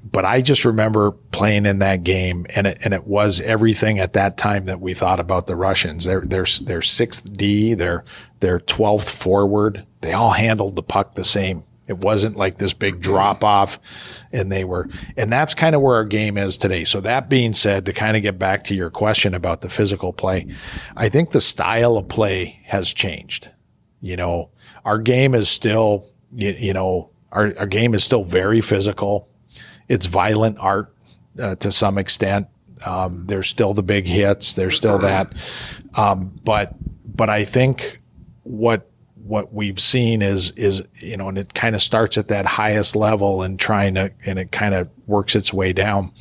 Speaker 3: But I just remember playing in that game, and it was everything at that time that we thought about the Russians. They're 6th D, they're 12th forward. They all handled the puck the same. It wasn't like this big drop off, and that's kind of where our game is today. So that being said, to kind of get back to your question about the physical play, I think the style of play has changed. Our game is still, our game is still very physical. It's violent art to some extent. There's still the big hits. There's still that. But I think what we've seen is and it kind of starts at that highest level and it kind of works its way down.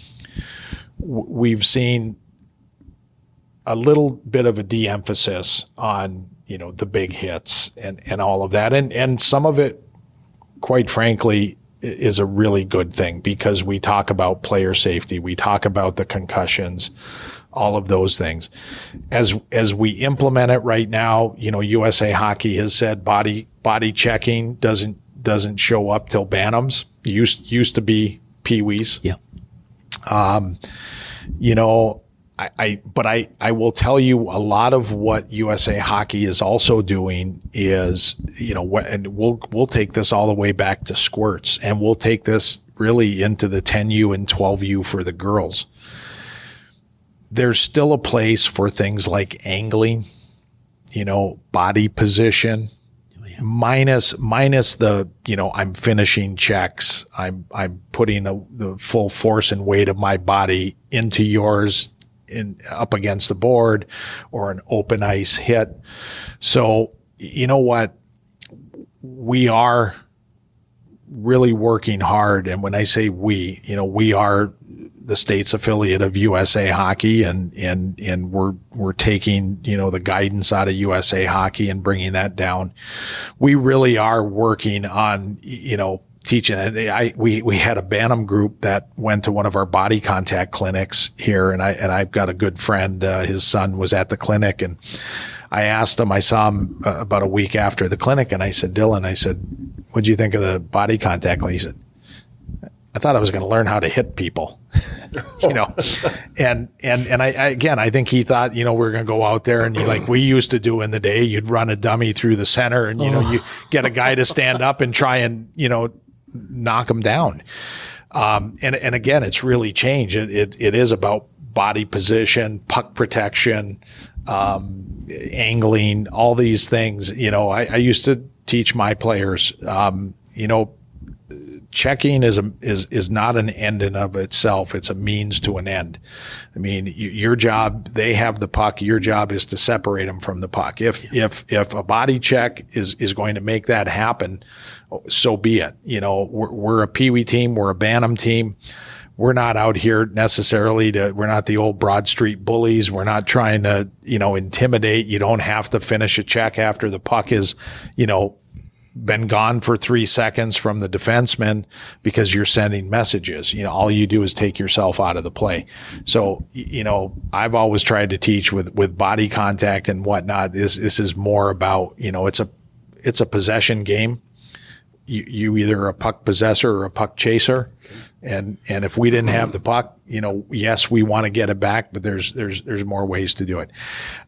Speaker 3: We've seen a little bit of a de-emphasis on, the big hits and all of that. And some of it, quite frankly, is a really good thing because we talk about player safety. We talk about the concussions, all of those things. As we implement it right now, USA Hockey has said body checking doesn't show up till Bantams. Used to be Pee-wees.
Speaker 2: Yeah.
Speaker 3: But I will tell you a lot of what USA Hockey is also doing is, and we'll take this all the way back to squirts, and we'll take this really into the 10U and 12U for the girls. There's still a place for things like angling, body position, minus the, I'm finishing checks. I'm putting the full force and weight of my body into yours, up against the board or an open ice hit. So, you know what? We are really working hard. And when I say we are the state's affiliate of USA Hockey and we're taking, the guidance out of USA Hockey and bringing that down. We really are working on, teaching. We had a Bantam group that went to one of our body contact clinics here, and I've got a good friend. His son was at the clinic, and I asked him. I saw him about a week after the clinic, and I said, Dylan, what'd you think of the body contact clinic? He said, I thought I was going to learn how to hit people, and I think he thought, we're going to go out there and like we used to do in the day, you'd run a dummy through the center and, you get a guy to stand up and try and, knock him down. And again, it's really changed. It is about body position, puck protection, angling, all these things. I used to teach my players, checking is not an end in of itself. It's a means to an end. I mean, your job, they have the puck. Your job is to separate them from the puck. If a body check is going to make that happen, so be it. We're a Pee Wee team. We're a Bantam team. We're not out here necessarily we're not the old Broad Street bullies. We're not trying to, intimidate. You don't have to finish a check after the puck is, been gone for 3 seconds from the defenseman because you're sending messages. All you do is take yourself out of the play. So, I've always tried to teach with body contact and whatnot. This is more about, it's a possession game. You either a puck possessor or a puck chaser. And if we didn't have the puck, yes, we want to get it back, but there's more ways to do it.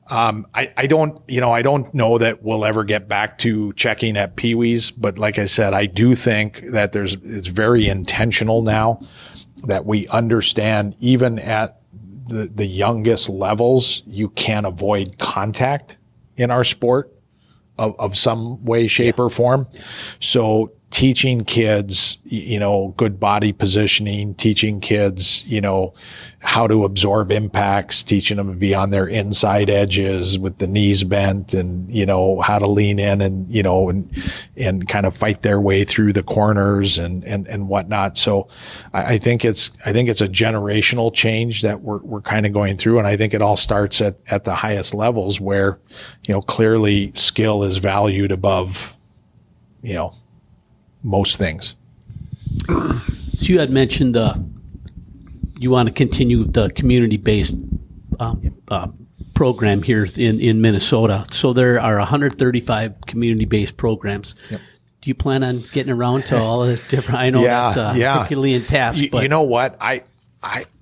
Speaker 3: I don't know that we'll ever get back to checking at Pee Wees, but like I said, I do think that it's very intentional now that we understand even at the youngest levels, you can't avoid contact in our sport of some way, shape, or form. So teaching kids, good body positioning, teaching kids, how to absorb impacts, teaching them to be on their inside edges with the knees bent and, how to lean in and kind of fight their way through the corners and whatnot. So I think it's a generational change that we're kind of going through. And I think it all starts at the highest levels where, clearly skill is valued above, most things.
Speaker 2: So you had mentioned you want to continue the community-based program here in Minnesota. So there are 135 community-based programs. Yep. Do you plan on getting around to all the different? I know that's a Herculean task. But
Speaker 3: you know what?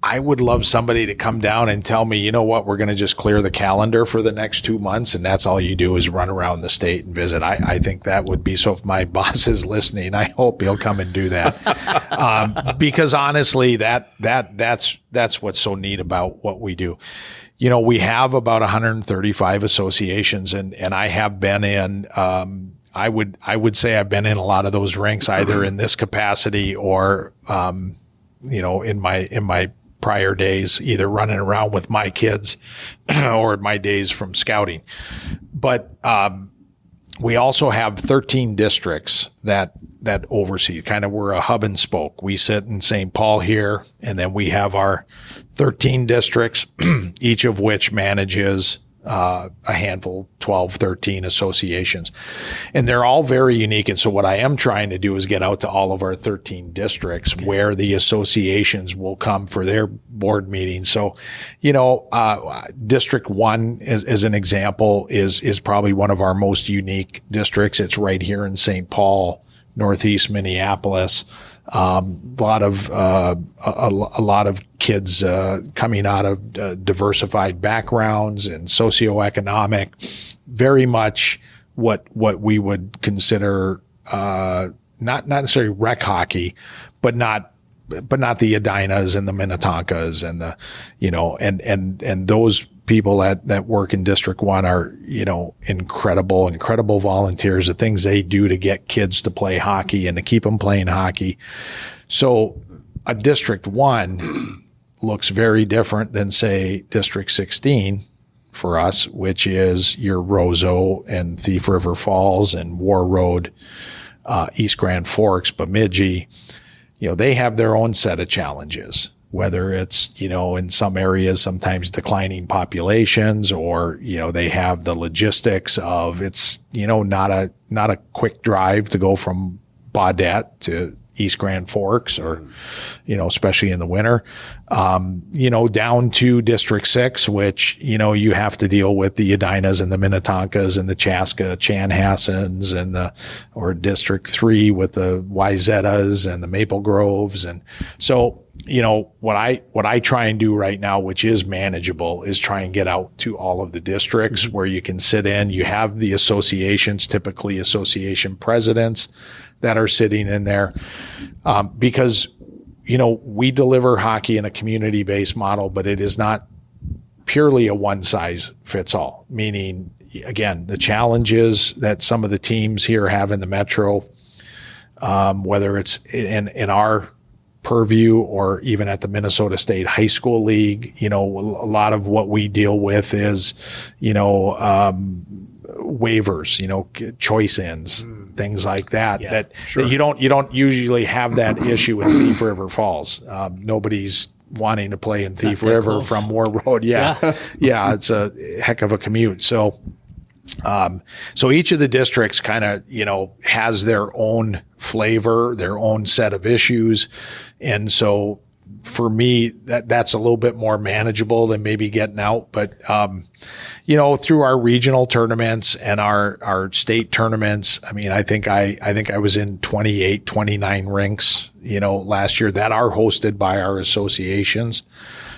Speaker 3: I would love somebody to come down and tell me, we're going to just clear the calendar for the next 2 months, and that's all you do is run around the state and visit. I think that would be, so if my boss is listening, I hope he'll come and do that. Because honestly, that's what's so neat about what we do. We have about 135 associations, and I have been in, I would say I've been in a lot of those rinks, either in this capacity or, in my prior days, either running around with my kids or my days from scouting. But we also have 13 districts that oversee, kind of we're a hub and spoke. We sit in St. Paul here, and then we have our 13 districts, each of which manages a handful, 12, 13 associations. And they're all very unique. And so what I am trying to do is get out to all of our 13 districts where the associations will come for their board meetings. So, District 1 as an example is probably one of our most unique districts. It's right here in St. Paul, Northeast Minneapolis. A lot of kids coming out of diversified backgrounds and socioeconomic, very much what we would consider not necessarily rec hockey, but not the Edinas and the Minnetonkas and the and those people that work in District 1 are, incredible volunteers, the things they do to get kids to play hockey and to keep them playing hockey. So a District 1 looks very different than, say, District 16 for us, which is your Roseau and Thief River Falls and War Road, East Grand Forks, Bemidji. They have their own set of challenges, whether it's, in some areas, sometimes declining populations, or, they have the logistics of it's, not a quick drive to go from Baudette to East Grand Forks or, especially in the winter, down to District 6, which, you have to deal with the Edinas and the Minnetonkas and the Chaska Chanhassens and or District 3 with the Wyzetas and the Maple Groves. And so, what I try and do right now, which is manageable, is try and get out to all of the districts where you can sit in. You have the associations, typically association presidents that are sitting in there, because, we deliver hockey in a community-based model, but it is not purely a one-size-fits-all, meaning, again, the challenges that some of the teams here have in the Metro, whether it's in our purview or even at the Minnesota State High School League, a lot of what we deal with is, waivers, choice ins, things like that.
Speaker 2: Yeah,
Speaker 3: that you don't usually have that issue in Thief River Falls. Nobody's wanting to play in Thief River
Speaker 2: close.
Speaker 3: from Moore Road. Yeah, it's a heck of a commute. So each of the districts kind of, has their own flavor, their own set of issues. And so for me, that's a little bit more manageable than maybe getting out. But, through our regional tournaments and our state tournaments, I think I was in 28, 29 rinks, last year that are hosted by our associations.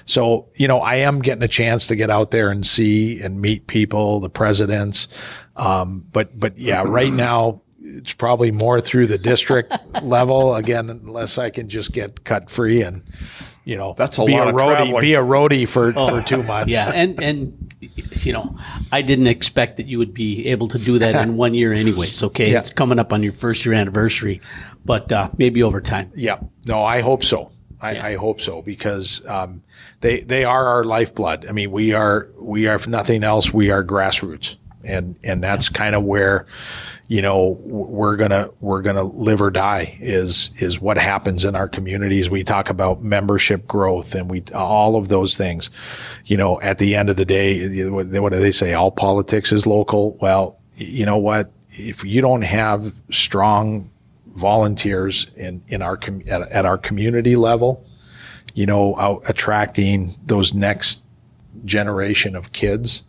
Speaker 3: So, I am getting a chance to get out there and see and meet people, the presidents. But yeah, right now it's probably more through the district level, again, unless I can just get cut free and,
Speaker 1: that's a lot of traveling.
Speaker 3: Be a roadie for 2 months.
Speaker 2: Yeah. And I didn't expect that you would be able to do that in 1 year anyways. Okay.
Speaker 3: Yeah.
Speaker 2: It's coming up on your first year anniversary, but maybe over time.
Speaker 3: Yeah. No, I hope so. I hope so, because they are our lifeblood. We are, if nothing else, we are grassroots. And that's kind of where, we're gonna live or die is what happens in our communities. We talk about membership growth and all of those things. At the end of the day, what do they say? All politics is local. Well, you know what? If you don't have strong volunteers at our community level, out attracting those next generation of kids,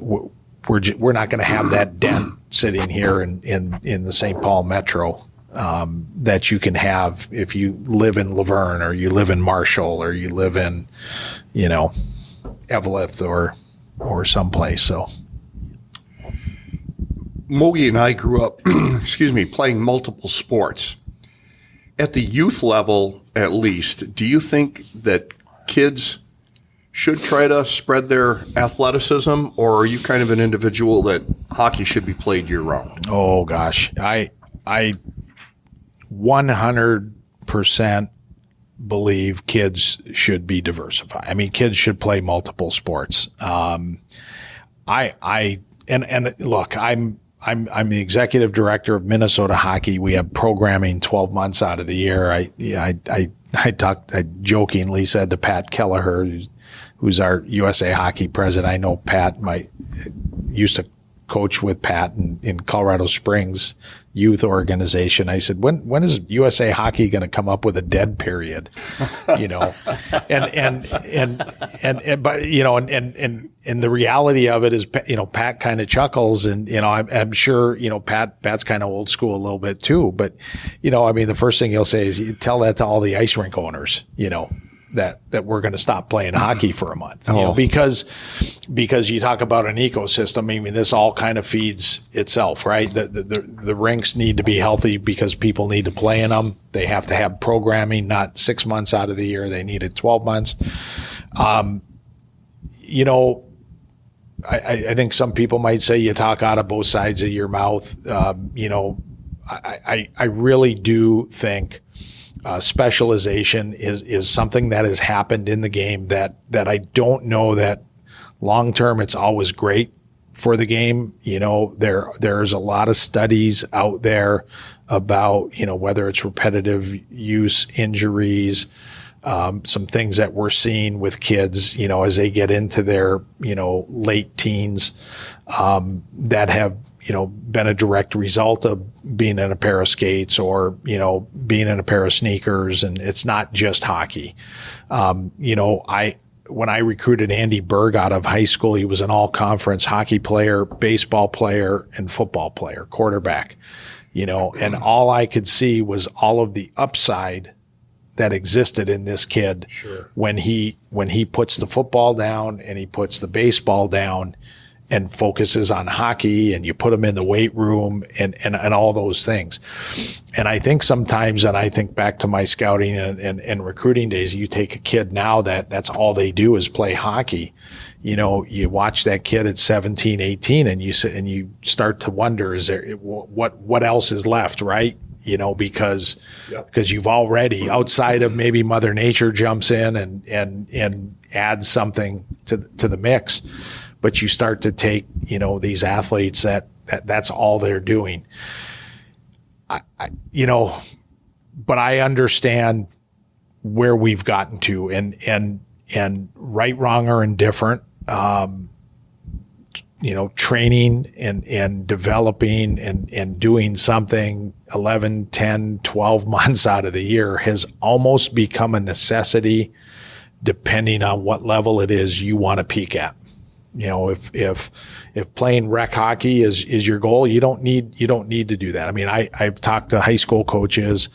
Speaker 3: we're not going to have that dent sitting here in the St. Paul Metro that you can have if you live in Laverne or you live in Marshall or you live in, Eveleth or someplace. So
Speaker 1: Mogi and I grew up, playing multiple sports. At the youth level, at least, do you think that kids should try to spread their athleticism, or are you kind of an individual that hockey should be played year-round?
Speaker 3: Oh, gosh. I 100% believe kids should be diversified. Kids should play multiple sports. And look, I'm the executive director of Minnesota Hockey. We have programming 12 months out of the year. I jokingly said to Pat Kelleher, who's our USA Hockey president. I know Pat used to coach with Pat in Colorado Springs youth organization. I said, when is USA Hockey going to come up with a dead period? But the reality of it is, Pat kind of chuckles, and I'm sure Pat's kind of old school a little bit too. But the first thing he'll say is, you tell that to all the ice rink owners, that we're going to stop playing hockey for a month, because you talk about an ecosystem. This all kind of feeds itself, right? The rinks need to be healthy because people need to play in them. They have to have programming, not 6 months out of the year. They need it 12 months. I think some people might say you talk out of both sides of your mouth. I really do think specialization is something that has happened in the game that I don't know that long term it's always great for the game. There's a lot of studies out there about, whether it's repetitive use, injuries, some things that we're seeing with kids, as they get into their, late teens, that have, been a direct result of being in a pair of skates or, being in a pair of sneakers. And it's not just hockey. When I recruited Andy Berg out of high school, he was an all-conference hockey player, baseball player, and football player, quarterback, and all I could see was all of the upside that existed in this kid.
Speaker 1: Sure.
Speaker 3: when he puts the football down and he puts the baseball down, and focuses on hockey, and you put them in the weight room and all those things. And I think sometimes, and I think back to my scouting and recruiting days, you take a kid now that's all they do is play hockey. You watch that kid at 17, 18, and you start to wonder, is there what else is left, right? Because you've already, outside of maybe Mother Nature jumps in and adds something to the mix, but you start to take, these athletes that's all they're doing. But I understand where we've gotten to, and right, wrong, or indifferent, training and developing and doing something 11, 10, 12 months out of the year has almost become a necessity, depending on what level it is you want to peak at. If playing rec hockey is your goal, you don't need to do that. I mean, I've talked to high school coaches,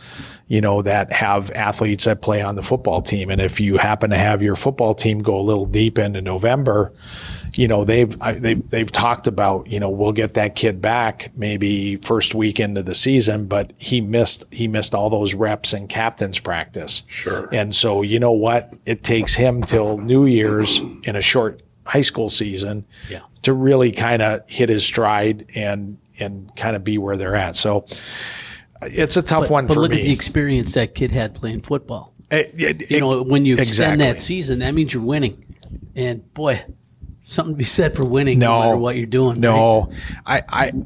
Speaker 3: that have athletes that play on the football team. And if you happen to have your football team go a little deep into November, they've talked about, we'll get that kid back maybe first week into the season, but he missed all those reps in captain's practice.
Speaker 1: Sure.
Speaker 3: And so, it takes him till New Year's in a short high school season to really kind of hit his stride and kind of be where they're at. So it's a tough one for me.
Speaker 2: But look at the experience that kid had playing football. When you extend that season, that means you're winning. And boy, something to be said for winning no matter what you're doing.
Speaker 3: No,
Speaker 2: right?
Speaker 3: I'm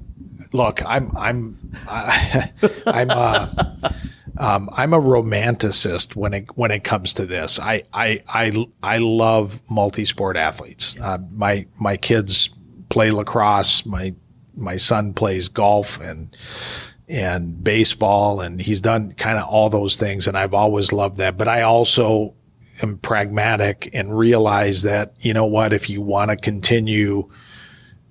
Speaker 3: a romanticist when it comes to this. I love multi-sport athletes. My kids play lacrosse. My son plays golf and baseball, and he's done kind of all those things, and I've always loved that. But I also am pragmatic and realize that, if you want to continue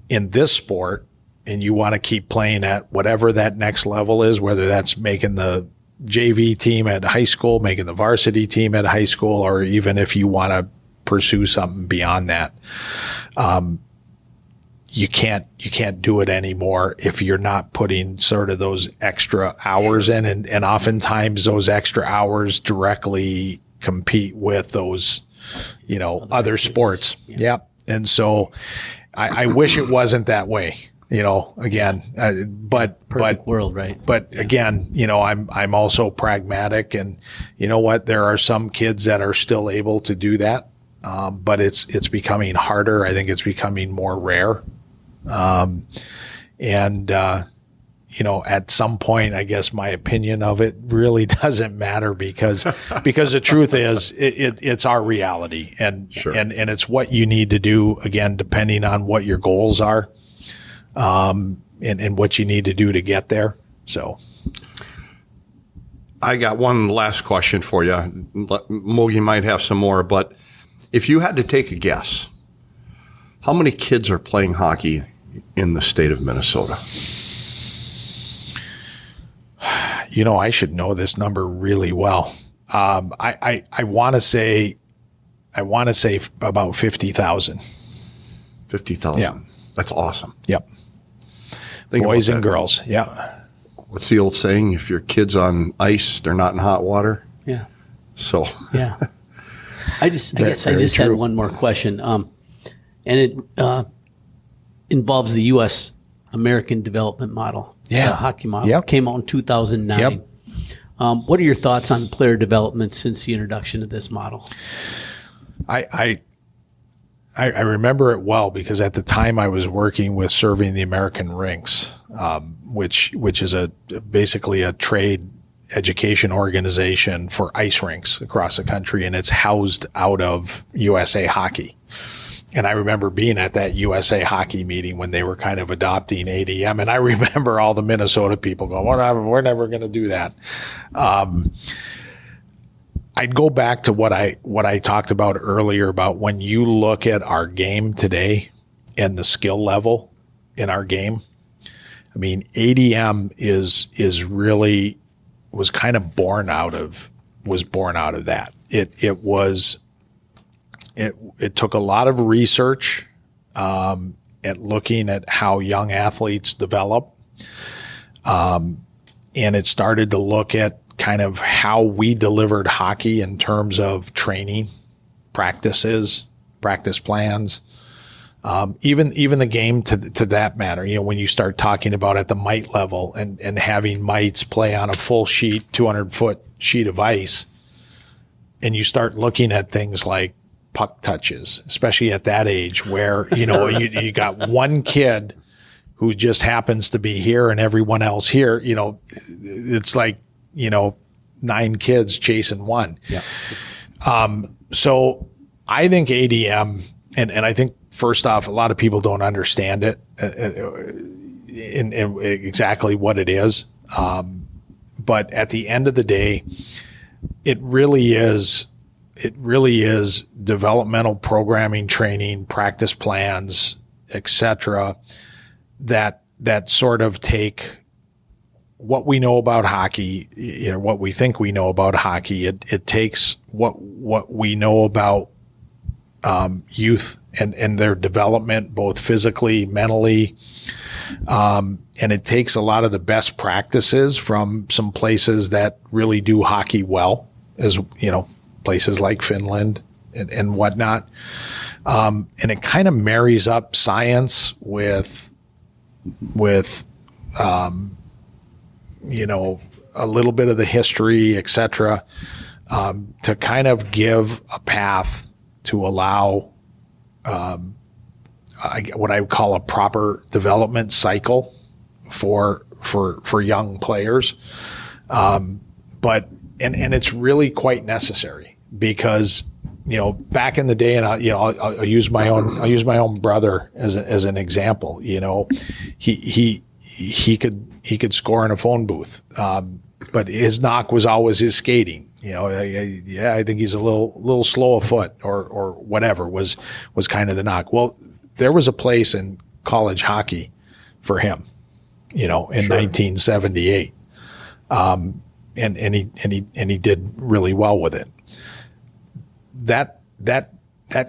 Speaker 3: in this sport and you want to keep playing at whatever that next level is, whether that's making the JV team at high school, making the varsity team at high school, or even if you want to pursue something beyond that, you can't do it anymore if you're not putting sort of those extra hours in, and oftentimes those extra hours directly compete with those, other sports. Yeah. And so I wish it wasn't that way. Again, but
Speaker 2: perfect world, right?
Speaker 3: But again, I'm also pragmatic, and there are some kids that are still able to do that, but it's becoming harder. I think it's becoming more rare, at some point, I guess my opinion of it really doesn't matter because the truth is it's our reality, and it's what you need to do, again, depending on what your goals are. And what you need to do to get there. So
Speaker 1: I got one last question for you. Mogi might have some more, but if you had to take a guess, how many kids are playing hockey in the state of Minnesota?
Speaker 3: I should know this number really well. I want to say about 50,000.
Speaker 1: 50,000.
Speaker 3: Yeah.
Speaker 1: That's awesome.
Speaker 3: Yep. Boys and girls. Yeah.
Speaker 1: What's the old saying? If your kid's on ice, they're not in hot water.
Speaker 2: Yeah.
Speaker 1: So.
Speaker 2: Yeah. I guess I just had one more question. And it involves the U.S. American Development Model.
Speaker 3: Yeah.
Speaker 2: The hockey model.
Speaker 3: Yep.
Speaker 2: Came out in 2009.
Speaker 3: Yep.
Speaker 2: What are your thoughts on player development since the introduction of this model?
Speaker 3: I remember it well because at the time I was working with Serving the American Rinks, which is basically a trade education organization for ice rinks across the country, and it's housed out of USA Hockey. And I remember being at that USA Hockey meeting when they were kind of adopting ADM, and I remember all the Minnesota people going, "We're never going to do that." I'd go back to what I talked about earlier about when you look at our game today and the skill level in our game. I mean, ADM was kind of born out of that. It took a lot of research, at looking at how young athletes develop. And it started to look at kind of how we delivered hockey in terms of training, practices, practice plans, even the game to that matter. You know, when you start talking about at the mite level and having mites play on a full sheet, 200-foot sheet of ice, and you start looking at things like puck touches, especially at that age where, you know, you got one kid who just happens to be here and everyone else here, you know, it's like, you know, 9 kids chasing one.
Speaker 1: Yeah.
Speaker 3: So I think ADM, and I think first off, a lot of people don't understand it in exactly what it is. But at the end of the day, it really is developmental programming, training, practice plans, etc. that sort of take what we know about hockey, you know, what we think we know about hockey. It takes what we know about youth and their development, both physically, mentally, and it takes a lot of the best practices from some places that really do hockey well, as you know, places like Finland and whatnot. And it kind of marries up science with you know, a little bit of the history, et cetera, to kind of give a path to allow what I would call a proper development cycle for young players. But it's really quite necessary because, you know, back in the day, and I'll use my own brother as an example. You know, he could score in a phone booth, but his knock was always his skating. You know, I think he's a little slow of foot or whatever was kind of the knock. Well, there was a place in college hockey for him, you know, in 1978, and he did really well with it. That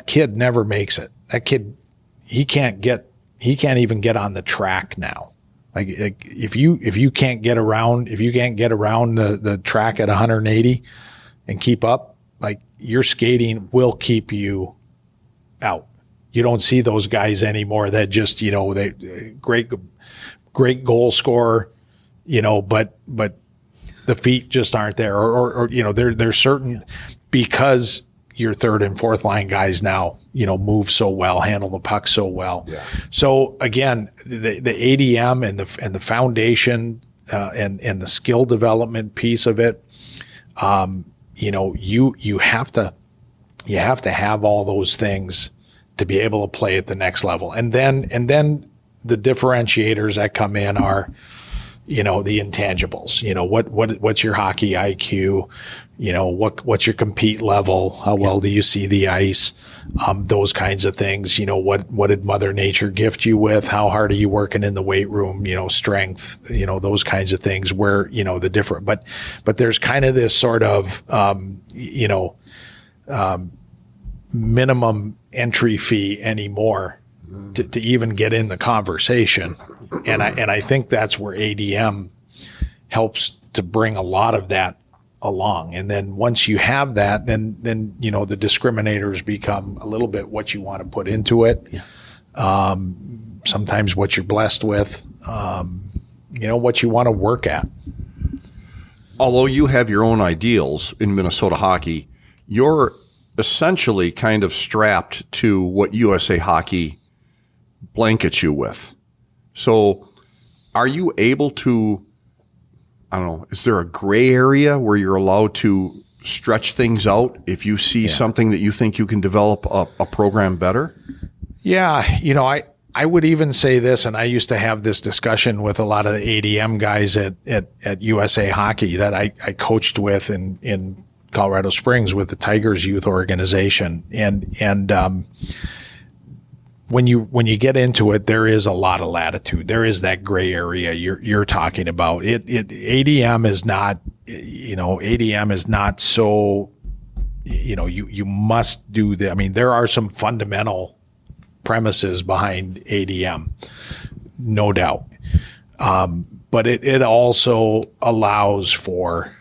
Speaker 3: kid never makes it. That kid, he can't even get on the track now. Like if you can't get around the track at 180 and keep up, like your skating will keep you out. You don't see those guys anymore that just, you know, they great goal scorer, you know, but the feet just aren't there, or you know, there's certain, because your third and fourth line guys now, you know, move so well, handle the puck so well. Yeah. So again, the ADM and the foundation and the skill development piece of it, you know, you have to have all those things to be able to play at the next level, and then the differentiators that come in are, you know, the intangibles. You know, what's your hockey IQ? You know, what's your compete level? How well do you see the ice? Those kinds of things. You know, what did Mother Nature gift you with? How hard are you working in the weight room? You know, strength. You know, those kinds of things. Where, you know, the different. But there's kind of this sort of you know, minimum entry fee anymore to even get in the conversation. And I think that's where ADM helps to bring a lot of that along. And then once you have that, then you know, the discriminators become a little bit what you want to put into it. Yeah. Sometimes what you're blessed with, you know, what you want to work at.
Speaker 1: Although you have your own ideals in Minnesota hockey, you're essentially kind of strapped to what USA Hockey blankets you with. So are you able to, I don't know, is there a gray area where you're allowed to stretch things out if you see something that you think you can develop a program better? Yeah.
Speaker 3: You know, I would even say this, and I used to have this discussion with a lot of the ADM guys at USA Hockey that I coached with in Colorado Springs with the Tigers youth organization. And when you get into it, there is a lot of latitude. There is that gray area you're talking about. ADM is not, you know, ADM is not so, you know, you must do the, I mean, there are some fundamental premises behind ADM, no doubt. But it also allows for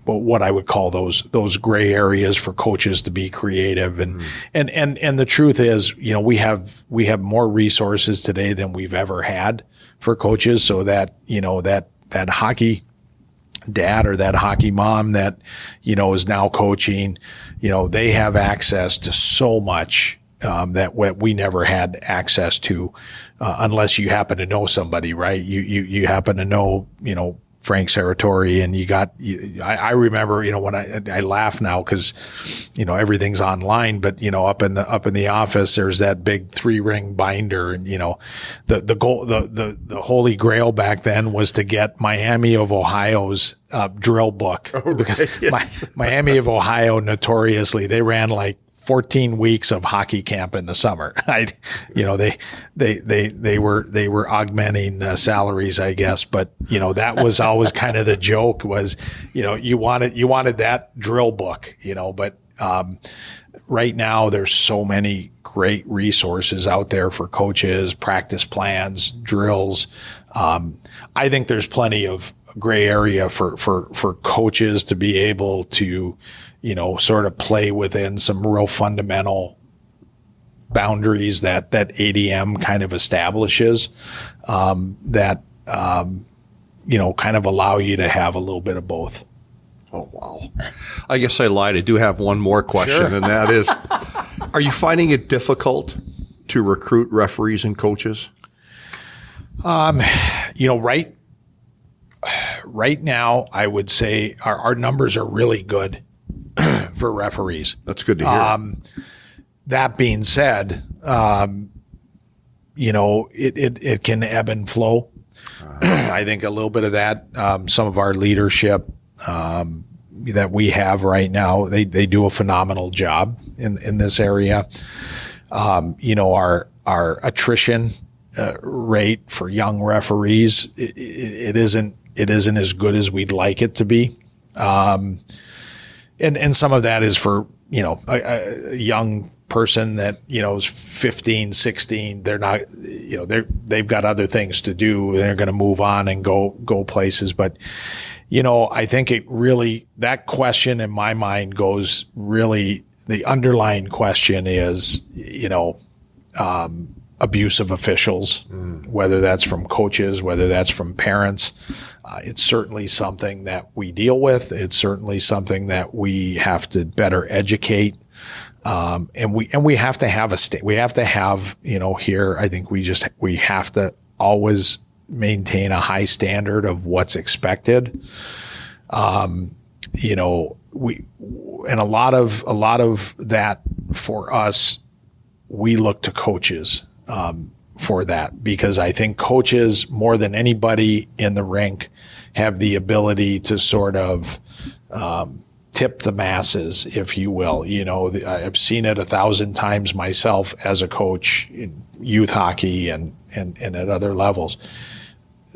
Speaker 3: what I would call those gray areas for coaches to be creative. And the truth is, we have more resources today than we've ever had for coaches, so that, that hockey dad or that hockey mom that, is now coaching, they have access to so much that we never had access to, unless you happen to know somebody, right? You happen to know, Frank Serratori, and I remember, when I laugh now because, everything's online, but, up in the office, there's that big 3-ring binder, and, the goal, the holy grail back then was to get Miami of Ohio's drill book, because Miami of Ohio, notoriously, they ran like 14 weeks of hockey camp in the summer. They were augmenting salaries, I guess, but that was always kind of the joke was, you wanted that drill book, but right now there's so many great resources out there for coaches, practice plans, drills. I think there's plenty of gray area for coaches to be able to, sort of play within some real fundamental boundaries that ADM kind of establishes, that kind of allow you to have a little bit of both.
Speaker 1: Oh, wow. I guess I lied. I do have one more question,
Speaker 3: Sure.
Speaker 1: and that is, are you finding it difficult to recruit referees and coaches?
Speaker 3: Right now, I would say our numbers are really good for referees.
Speaker 1: That's good to hear.
Speaker 3: That being said, it can ebb and flow. I think a little bit of that, some of our leadership that we have right now, they do a phenomenal job in this area. Our attrition rate for young referees, it isn't as good as we'd like it to be. And some of that is for, a young person that, is 15, 16, they're not, they've got other things to do. They're going to move on and go places. But, I think that question in my mind goes really, the underlying question is, abuse of officials, whether that's from coaches, whether that's from parents. It's certainly something that we deal with. It's certainly something that we have to better educate. And we have to have we have to have, here, I think we have to always maintain a high standard of what's expected. And a lot of that for us, we look to coaches, for that, because I think coaches more than anybody in the rink have the ability to sort of, tip the masses, if you will. I've seen it 1,000 times myself as a coach in youth hockey and at other levels.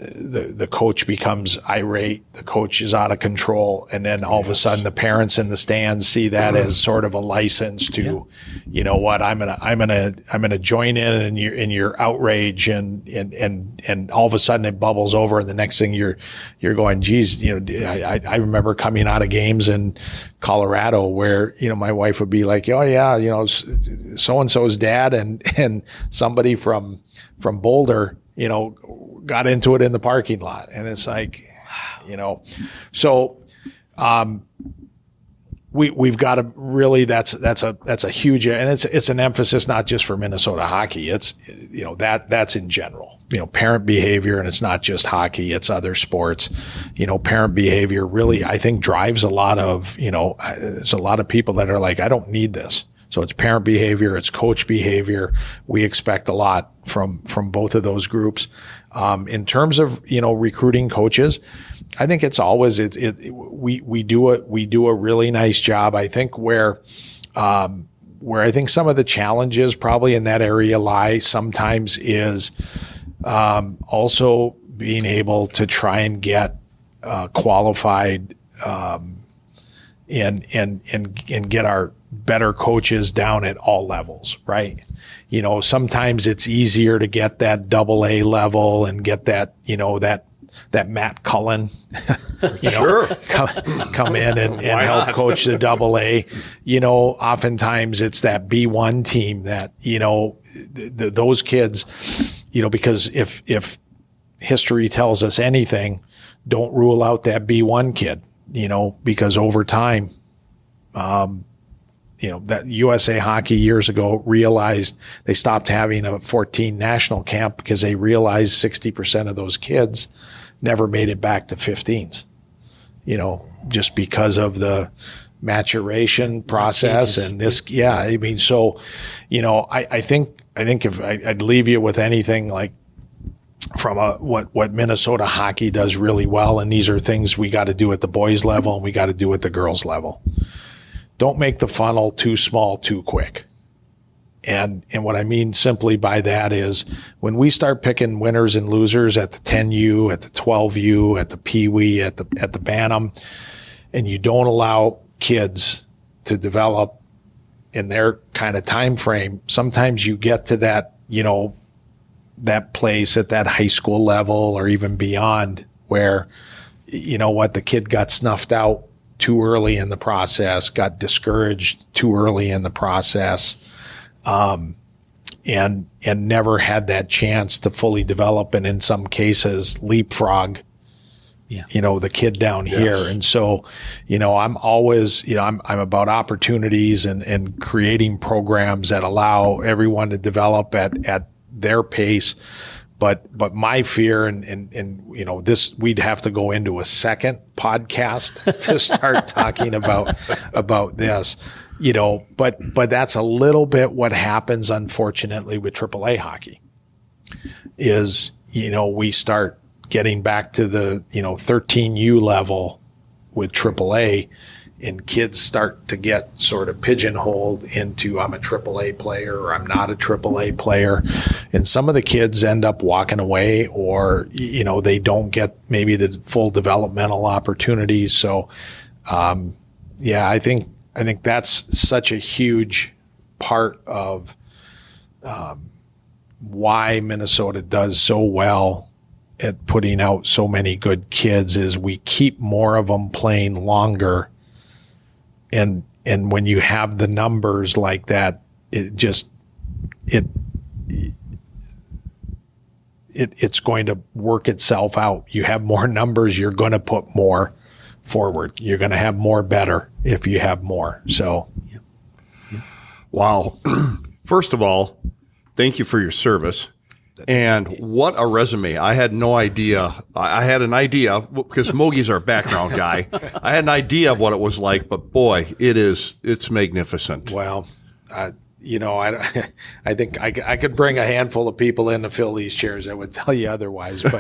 Speaker 3: The coach becomes irate, the coach is out of control, and then all of a sudden the parents in the stands see that as sort of a license to, I'm gonna join in your outrage, and all of a sudden it bubbles over, and the next thing you're going, geez, I remember coming out of games in Colorado where, my wife would be like, oh yeah, so and so's dad and somebody from Boulder, got into it in the parking lot. And it's like, so, we've got to really, that's a huge, and it's an emphasis, not just for Minnesota hockey. It's, that's in general, parent behavior, and it's not just hockey, it's other sports. Parent behavior really, I think, drives a lot of, there's a lot of people that are like, I don't need this. So it's parent behavior, it's coach behavior. We expect a lot from both of those groups. In terms of, recruiting coaches, I think it's always, we do a really nice job. I think where I think some of the challenges probably in that area lie sometimes is, also being able to try and get, qualified, and get our better coaches down at all levels, right? You know, sometimes it's easier to get that AA level and get that, you know, that Matt Cullen, you know, come in and help coach the AA. You know, oftentimes it's that B1 team that, you know, those kids, you know, because if history tells us anything, don't rule out that B1 kid, you know, because over time, you know, that USA Hockey years ago realized they stopped having a 14 national camp because they realized 60% of those kids never made it back to 15s, you know, just because of the maturation process and this. Yeah. I mean, so, you know, I think if I'd leave you with anything like from what Minnesota hockey does really well, and these are things we got to do at the boys level and we got to do at the girls level. Don't make the funnel too small too quick. And what I mean simply by that is when we start picking winners and losers at the 10U, at the 12U, at the Pee-wee, at the Bantam, and you don't allow kids to develop in their kind of time frame, sometimes you get to that, you know, that place at that high school level or even beyond where, you know what, the kid got snuffed out too early in the process, got discouraged too early in the process, and never had that chance to fully develop, and in some cases leapfrog, you know, the kid down here. And so, you know, I'm always, you know, I'm about opportunities and creating programs that allow everyone to develop at their pace. But my fear and you know, this, we'd have to go into a second podcast to start talking about this, you know, but that's a little bit what happens, unfortunately, with AAA hockey is, you know, we start getting back to the, you know, 13U level with AAA, and kids start to get sort of pigeonholed into I'm a AAA player or I'm not a AAA player. And some of the kids end up walking away, or, you know, they don't get maybe the full developmental opportunities. So, yeah, I think that's such a huge part of why Minnesota does so well at putting out so many good kids is we keep more of them playing longer. And when you have the numbers like that, it's going to work itself out. You have more numbers, you're going to put more forward. You're going to have more better if you have more. So,
Speaker 1: wow. First of all, thank you for your service. And what a resume. I had no idea. I had an idea because Mogi's our background guy. I had an idea of what it was like, but boy, it's magnificent.
Speaker 3: Well, you know, I think I could bring a handful of people in to fill these chairs that would tell you otherwise, but,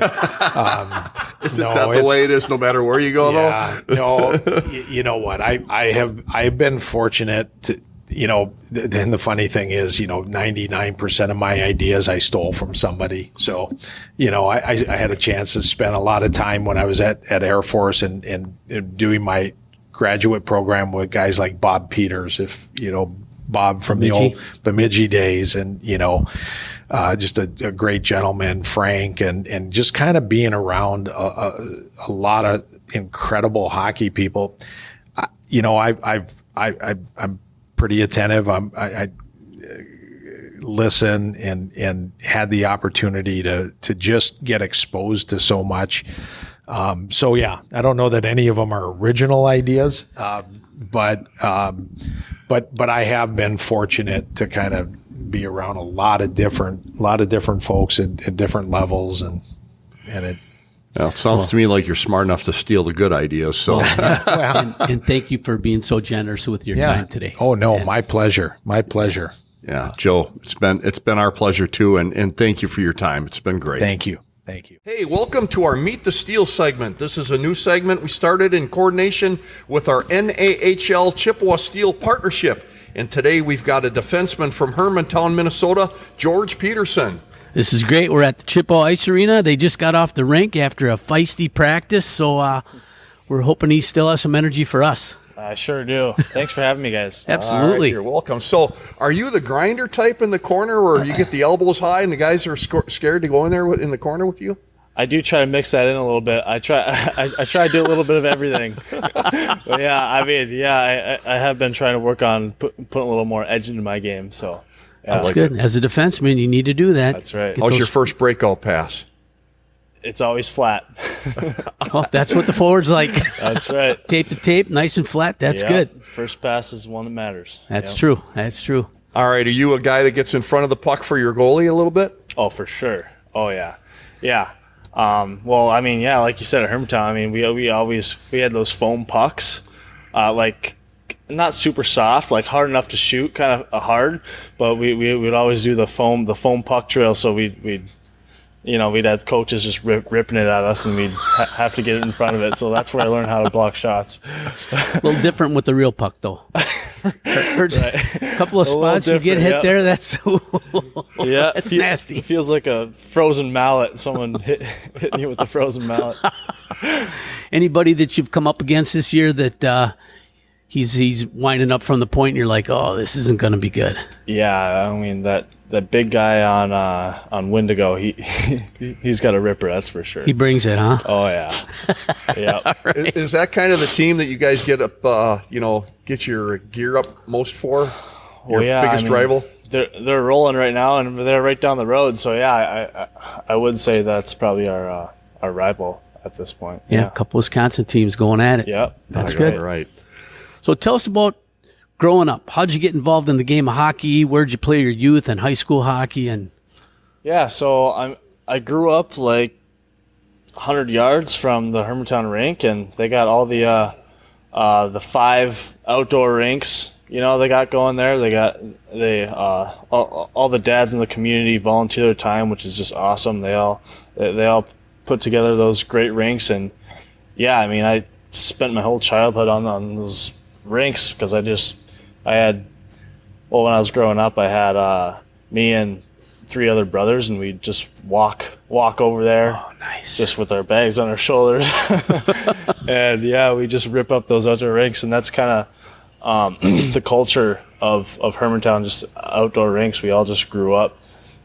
Speaker 1: isn't that the way it is no matter where you go though?
Speaker 3: No, you know what? I've been fortunate to, you know, then the funny thing is, you know, 99% of my ideas I stole from somebody. So, you know, I had a chance to spend a lot of time when I was at Air Force and doing my graduate program with guys like Bob Peters, if, you know, Bob from the old Bemidji days, and, you know, just a great gentleman, Frank, and just kind of being around a lot of incredible hockey people. You know, I'm pretty attentive. I listen and had the opportunity to just get exposed to so much. So yeah, I don't know that any of them are original ideas, but I have been fortunate to kind of be around a lot of different folks at different levels, and it.
Speaker 1: Well, it sounds to me like you're smart enough to steal the good ideas. So,
Speaker 2: and thank you for being so generous with your time today.
Speaker 3: Oh no, my pleasure. My pleasure.
Speaker 1: Yeah, Joe, it's been our pleasure too, and thank you for your time. It's been great.
Speaker 3: Thank you. Thank you.
Speaker 1: Hey, welcome to our Meet the Steel segment. This is a new segment we started in coordination with our NAHL Chippewa Steel partnership. And today we've got a defenseman from Hermantown, Minnesota, George Peterson.
Speaker 2: This is great. We're at the Chippewa Ice Arena. They just got off the rink after a feisty practice, so we're hoping he still has some energy for us.
Speaker 4: I sure do. Thanks for having me, guys.
Speaker 2: Absolutely.
Speaker 1: All right, you're welcome. So, are you the grinder type in the corner, or you get the elbows high and the guys are scared to go in there in the corner with you?
Speaker 4: I do try to mix that in a little bit. I try to do a little bit of everything. But yeah, I mean, yeah, I have been trying to work on putting a little more edge into my game. So yeah.
Speaker 2: That's good. As a defenseman, you need to do that.
Speaker 4: That's right.
Speaker 1: How's your first breakout pass?
Speaker 4: It's always flat.
Speaker 2: Oh, that's what the forward's like.
Speaker 4: That's right.
Speaker 2: Tape to tape, nice and flat. That's
Speaker 4: Yeah.
Speaker 2: good.
Speaker 4: First pass is one that matters.
Speaker 2: That's
Speaker 4: Yep.
Speaker 2: true. That's true.
Speaker 1: All right, are you a guy that gets in front of the puck for your goalie a little bit?
Speaker 4: Oh, for sure. Oh, yeah. Yeah. Well, I mean, yeah, like you said at Hermantown, I mean, we had those foam pucks, like not super soft, like hard enough to shoot, kind of hard, but we'd always do the foam puck drill. So we'd have coaches just ripping it at us, and we'd have to get in front of it. So that's where I learned how to block shots.
Speaker 2: A little different with the real puck, though. Hurts. A couple of spots you get hit there. That's
Speaker 4: yeah,
Speaker 2: it's nasty.
Speaker 4: It feels like a frozen mallet. Someone hitting you with a frozen mallet.
Speaker 2: Anybody that you've come up against this year that he's winding up from the point, and you're like, oh, this isn't going to be good.
Speaker 4: Yeah, I mean that big guy on Wendigo, he's got a ripper, that's for sure.
Speaker 2: He brings it, huh?
Speaker 4: Oh yeah, yeah.
Speaker 2: Right.
Speaker 1: Is that kind of the team that you guys get up, get your gear up most for? Your biggest rival?
Speaker 4: They're rolling right now, and they're right down the road. So yeah, I would say that's probably our rival at this point.
Speaker 2: Yeah, a couple Wisconsin teams going at it.
Speaker 4: Yep,
Speaker 2: That's good.
Speaker 1: Right.
Speaker 2: So tell us about growing up. How'd you get involved in the game of hockey? Where'd you play your youth and high school hockey? And
Speaker 4: yeah, so I grew up like 100 yards from the Hermantown rink, and they got all the 5 outdoor rinks. They got going there. All the dads in the community volunteer their time, which is just awesome. They all put together those great rinks, and yeah, I mean, I spent my whole childhood on those rinks because when I was growing up, I had me and 3 other brothers, and we'd just walk over there.
Speaker 2: Oh, nice.
Speaker 4: Just with our bags on our shoulders. And yeah, we just rip up those outdoor rinks, and that's kind of the culture of Hermantown, just outdoor rinks. We all just grew up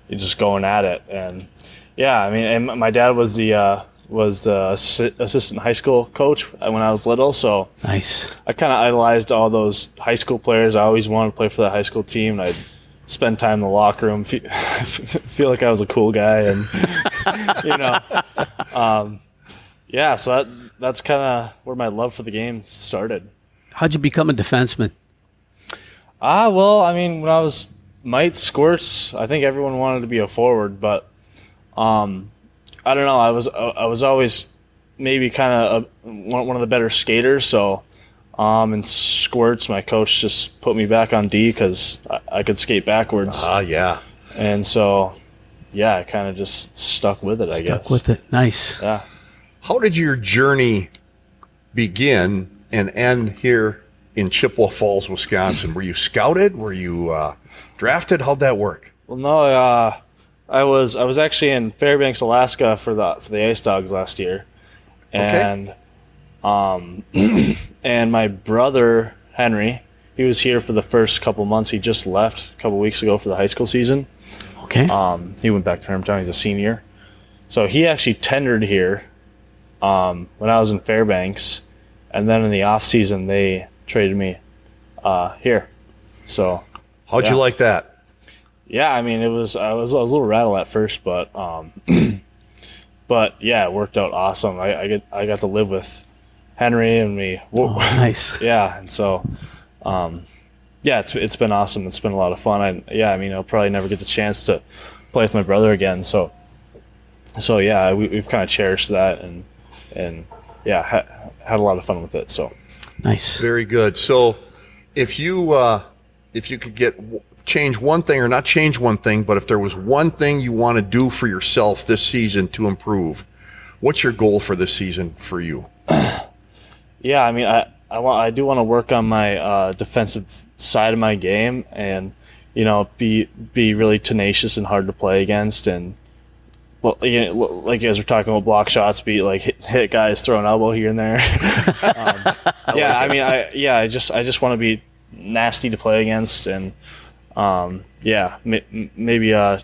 Speaker 4: just going at it. And yeah, I mean, and my dad was the assistant high school coach when I was little, so
Speaker 2: nice.
Speaker 4: I kind of idolized all those high school players. I always wanted to play for that high school team, and I'd spend time in the locker room, feel like I was a cool guy, and yeah. So that's kind of where my love for the game started.
Speaker 2: How'd you become a defenseman?
Speaker 4: Well, I mean, when I was mites, squirts, I think everyone wanted to be a forward, but I don't know. I was always maybe kind of one of the better skaters. So, in squirts, my coach just put me back on D because I could skate backwards.
Speaker 1: Yeah.
Speaker 4: And so, yeah, I kind of just stuck with it. I guess.
Speaker 2: Stuck with it. Nice.
Speaker 4: Yeah.
Speaker 1: How did your journey begin and end here in Chippewa Falls, Wisconsin? Were you scouted? Were you drafted? How'd that work?
Speaker 4: Well, no. I was actually in Fairbanks, Alaska for the Ice Dogs last year, and and my brother Henry, he was here for the first couple months. He just left a couple weeks ago for the high school season.
Speaker 2: Okay.
Speaker 4: He went back to Hermantown. He's a senior, so he actually tendered here when I was in Fairbanks, and then in the off season they traded me here. So
Speaker 1: How'd you like that?
Speaker 4: Yeah, I mean, I was a little rattled at first, but yeah, it worked out awesome. I got to live with Henry and me.
Speaker 2: Oh, nice.
Speaker 4: Yeah, and so yeah, it's been awesome. It's been a lot of fun. I mean, I'll probably never get the chance to play with my brother again. So yeah, we've kind of cherished that, and yeah, had a lot of fun with it. So
Speaker 2: nice.
Speaker 1: Very good. So if you could change one thing, or not change one thing, but if there was one thing you want to do for yourself this season to improve, what's your goal for this season for you?
Speaker 4: Yeah, I mean, I do want to work on my defensive side of my game, and be really tenacious and hard to play against, and well, like you guys were talking about block shots, be like hit guys, throw an elbow here and there. I just want to be nasty to play against, and maybe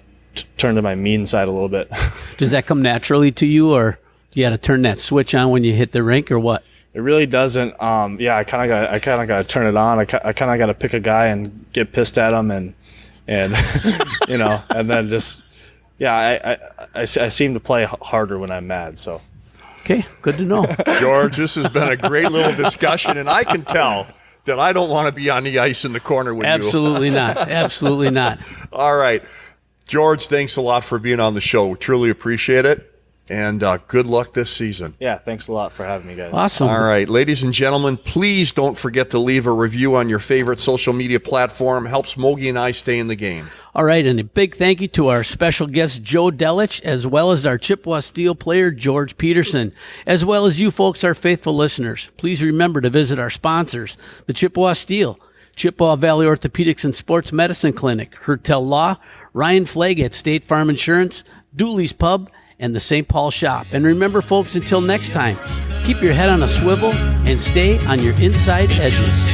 Speaker 4: turn to my mean side a little bit.
Speaker 2: Does that come naturally to you, or you got to turn that switch on when you hit the rink, or what?
Speaker 4: It really doesn't. I kind of got to turn it on. I kind of got to pick a guy and get pissed at him, and and then just I seem to play harder when I'm mad. So
Speaker 2: okay, good to know.
Speaker 1: George, this has been a great little discussion, and I can tell that I don't want to be on the ice in the corner with
Speaker 2: Absolutely
Speaker 1: you.
Speaker 2: not. Absolutely not.
Speaker 1: All right. George, thanks a lot for being on the show. We truly appreciate it. And good luck this season.
Speaker 4: Yeah, thanks a lot for having me, guys.
Speaker 2: Awesome.
Speaker 1: All right, ladies and gentlemen, please don't forget to leave a review on your favorite social media platform. Helps Mogi and I stay in the game.
Speaker 2: All right, and a big thank you to our special guest, Joe Delich, as well as our Chippewa Steel player, George Peterson, as well as you folks, our faithful listeners. Please remember to visit our sponsors, the Chippewa Steel, Chippewa Valley Orthopedics and Sports Medicine Clinic, Hertel Law, Ryan Flagg at State Farm Insurance, Dooley's Pub, and the St. Paul Shop. And remember, folks, until next time, keep your head on a swivel and stay on your inside edges.